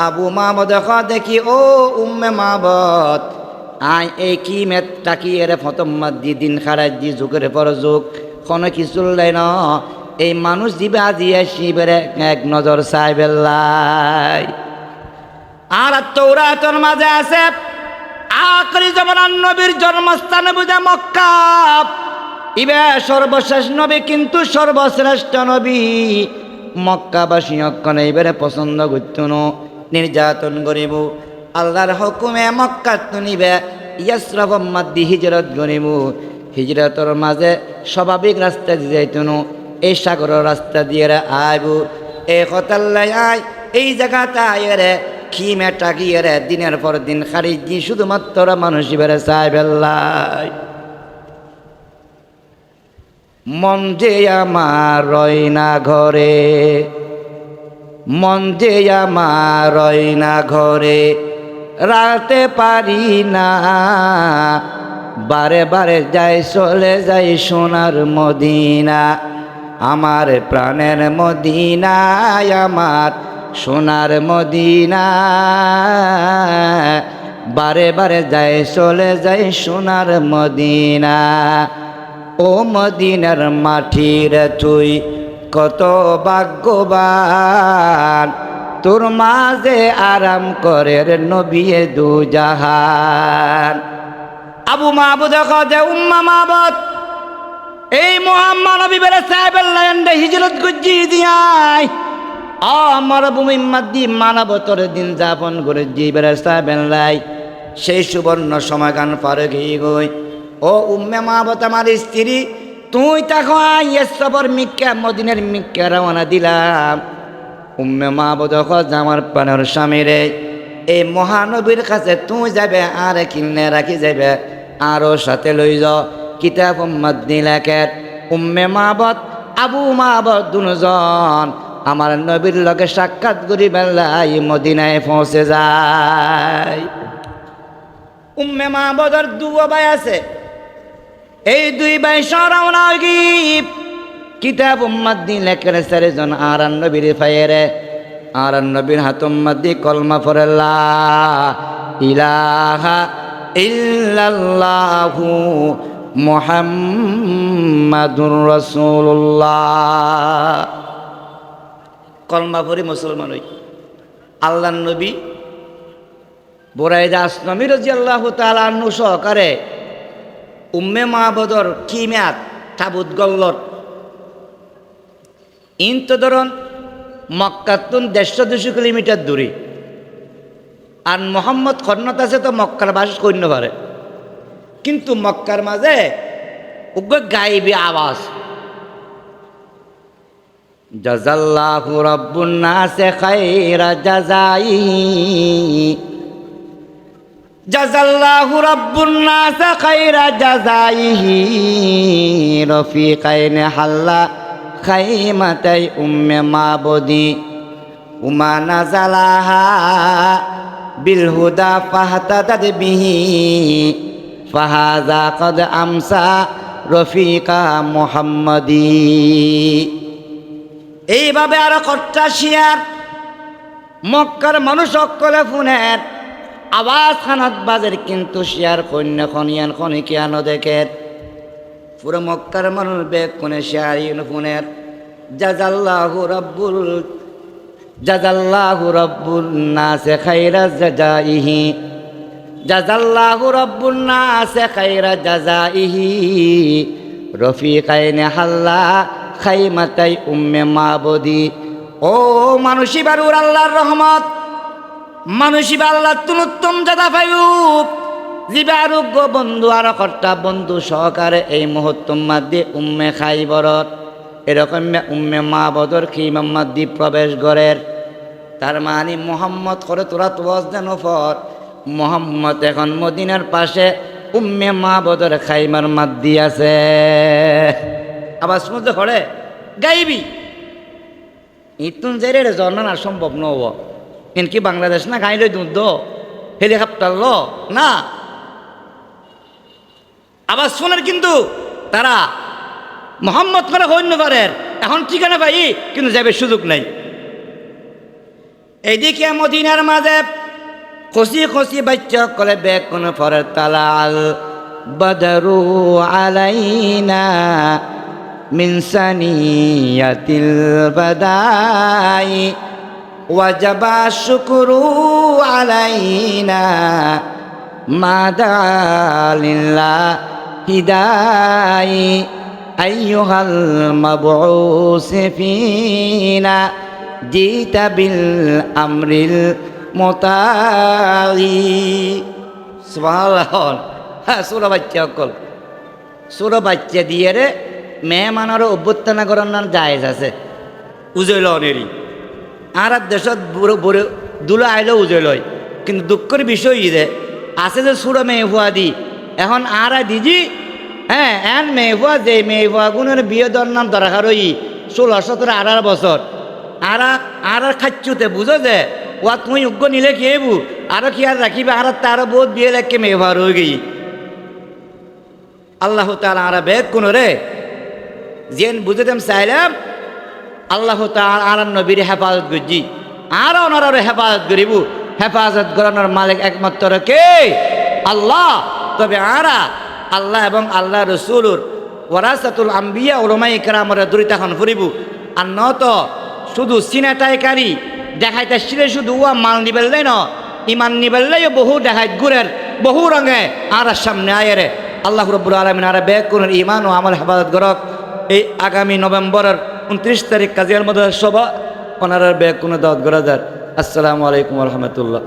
আবু মা বোধে খ দেখি ও উম্মে মা বদ আই এই কি মেট টাকি এরে ফতম্মা দি দিন খারাই দি যুগের পর যুগ কোনো কিছু লাই ন এই মানুষ দিবে আজি শিবের এক নজর সাহেবেল্লাই। আর তৌরাতের মাঝে আছে আখরি জমানার নবীর জন্মস্থানে বুঝে মক্কা, ইবে সর্বশেষ নবী কিন্তু সর্বশ্রেষ্ঠ নবী। মক্কাবাসী অক্ষণে এবারে পছন্দ করত ন, নির্যাতন করিব আল্লাহর হুকুমে মক্কা তুনিবে ইয়াসরাফ মাদ্দি হিজরত করিব। হিজরতের মাঝে স্বাভাবিক রাস্তা দিয়ে যাইত ন, এই সাগরের রাস্তা দিয়ে আইব এই কথাল্লাই আয় এই জায়গাটা আয়েরে খিমে টাকিয়ে রে দিনের পর দিন খারিজি শুধুমাত্র মানুষ বেড়ে চাই বেল্লাই। মন যে আমার রয়না ঘরে, মন যে আমার রয়না ঘরে রাতে পারি না, বারে বারে যাই চলে যাই সোনার মদিনা, আমার প্রাণের মদিনায় আমার সোনার মদিনা, বারে বারে যায় চলে যায় সোনার মদিনা। ও মদিনার মাটির তুই কত ভাগ্যবান, তোর মাঝে আরাম করে নবিয়ে দু জাহান। আবু মাহবুদ দে উম্মা মাহবুদ এই মুহাম্মদ নবী বেরে সাহেবের লাইন্ডে হিজরত গুজি দিয়াই আমার ভূমি মাদ্দি মানবতর দিন যাপন করে জীবের সাহেবের লাই সেই সুবর্ণ সমাগান পারে গিয়ে গই। ও উম্মে মাহবুদ আমার স্ত্রী তুই তাকে সবর মিক্কা মদিনের মিক্কা রওনা দিলাম। উম্মে মাহবুদ আমার প্রাণের স্বামী রে এই মহানবীর কাছে তুই যাবে আর কিনে রাখি যাবে আরো সাথে লই যাও কিতাব মাদ্দি লেখের। উম্মে মাহবুদ আবু মাহবুদ দুজন আমার নবীর লগে সাক্ষাৎ করি বেলায় মদিনায় পৌঁছে যায়। উম্মে মাহবুদের দুই ভাই আছে, এই দুই ভাই রওনা হই কিতাব মাদ্দি লেখের চারিজন আর নবীর ফায়েরে আর নবীর হাতম মাদ্দি কলমা পড়ে লা ইলাহা ইল্লাল্লাহু মুহাম্মাদুর রাসূলুল্লাহ। কলমা পড়ি মুসলমান হই। আল্লাহর নবী বুরাইদা আসলামী রাদিয়াল্লাহু তাআলা আনহু সহকারে উম্মে মাহবুদর কিমিয়াত তাবুত গল্লত ইন্ত ধরুন মক্কাতুন 150-200 কিলোমিটার দূরে, আর মোহাম্মদ খন্নত আছে তো মক্কার বাস কন্য পারে, কিন্তু মক্কার মাঝে উগ্র গাইবি আওয়াজ জাযাল্লাহু রাব্বুন নাসে খায়রা জাযাই, জাযাল্লাহু রাব্বুন নাসে খায়রা জাযাইহি রফিকাইন হাল্লা খাইমাতাই উম্মে মাবুদি উমা নাজালাহা বিল হুদা ফাহতাদাত বিহি ফাহাযা ক্বাদ আমসা রফিকা মুহাম্মাদি। এইভাবে আরো কট্টা শিয়ার মক্কার মানুষ সকলে ফোনের আওয়াজ খানাত বাজের, কিন্তু শিয়ার কন্যা খনিয়ান খনিকিয়ানো দেখে পুরো মক্কার মানুষ বেগ কোনে শিয়ার ফোনের জাজাল্লাহু রব্বুল নাসে খাইরা জাজাইহি, জাজাল্লাহু রব্বুন নাসে খাইরা জাজাইহি রফিকাইনে হাল্লা খাইমাতাই উম্মে মাবুদি। ও মানুষই বারুর আল্লাহর রহমত, মানুষই বা আল্লাহ তুনুত্তম জাদা ফাইউব জিবে আরোগ্য বন্ধু আর কর্তা বন্ধু সহকারে এই মুহূর্তম মাদ্দি উম্মে খাইবরত এরকম উম্মে মাবদর খিমাম মাদ্দি প্রবেশ গড়ের। তার মানে মোহাম্মদ করে তোরা তো যেন ফর মোহাম্মদ এখন মদিনার পাশে উম্মে মাবদর খাইমার মাদ্দি আছে। আবার শুনতে করে গাইবি ইতুন জেরে জন্না না সম্ভব নব এনকি বাংলাদেশ না গাইলে দুধ হেলিকপ্টার ল না। আবার শোনের কিন্তু তারা মোহাম্মদ করে হইন্য পারেন এখন ঠিকানা পাই কিন্তু যাবে সুযোগ নাই। এইদিকে মদিনার মাঝে খসি খসি বাচ্চা কলে বেগ কোন ফরের তালাল বদরু আলাইনা মিন সানিয়াতিল বাদাই ওয়াজাবা শুকরু আলাইনা মাদালিল্লাহ হিদাই আইয়ুহাল মাবউস ফিনা জিতা বিল আমরিল মুতাই। সুবহানাল্লাহ। হ্যাঁ সূরা বাচ্চা অকল সূরা বাচ্চা দিয়ে রে মেহমানেরও অভ্যর্থনা করার জায়েজ আছে উজল অনেরই। আর দেশত বুড়ো বুড়ো দুলা আইলেও উজল হয়, কিন্তু দুঃখের বিষয় ই আছে যে সুরা মেহুয়া দি এখন আর দিজি হ্যাঁ এন মেহুয়া যে মেহুয়া গুণের বিয়ে দর নাম দরকার ওই 16-17-18 বছর আর খাচ্ছুতে বুঝো যে ওয়া তুই উগ্র নিলে খেয়েবু আরো কি আর রাখিবে আর তারও বহুত বিয়ে লেখকে মেহুয়া রয়ে গেই। আল্লাহ তাআলা আর বেগ কোন রে যেন বুঝে দেম চাইলাম আল্লাহ তাআলা আর নবীর হেফাজত করছি আর ওনার হেফাজত করিব। হেফাজত করানোর মালিক একমাত্র কে? আল্লাহ। তবে আরা আল্লাহ এবং আল্লাহ রসুলুর ওয়ারাসাতুল আম্বিয়া উলামায়ে কেরামের দূরিতাখন ফুরিব আর ন তো শুধু সিনেটাইকারী দেখাইতে শিলে শুধু ওয়া মাল নিবেললেই ন ইমান নিবেললেই বহু দেখাইত গুরের বহু রঙে আর সামনে আয়েরে। আল্লাহ রব্বুল আলামিন আর বেগ কোন ইমান ও আমল হেফাজত করক। এই আগামী নভেম্বরের 29 তারিখ কাজিয়ার মধ্যে সভা ওনার বেগ কোনো দাওয়াত করা যায়। আসসালামু আলাইকুম ওয়া রাহমাতুল্লাহ।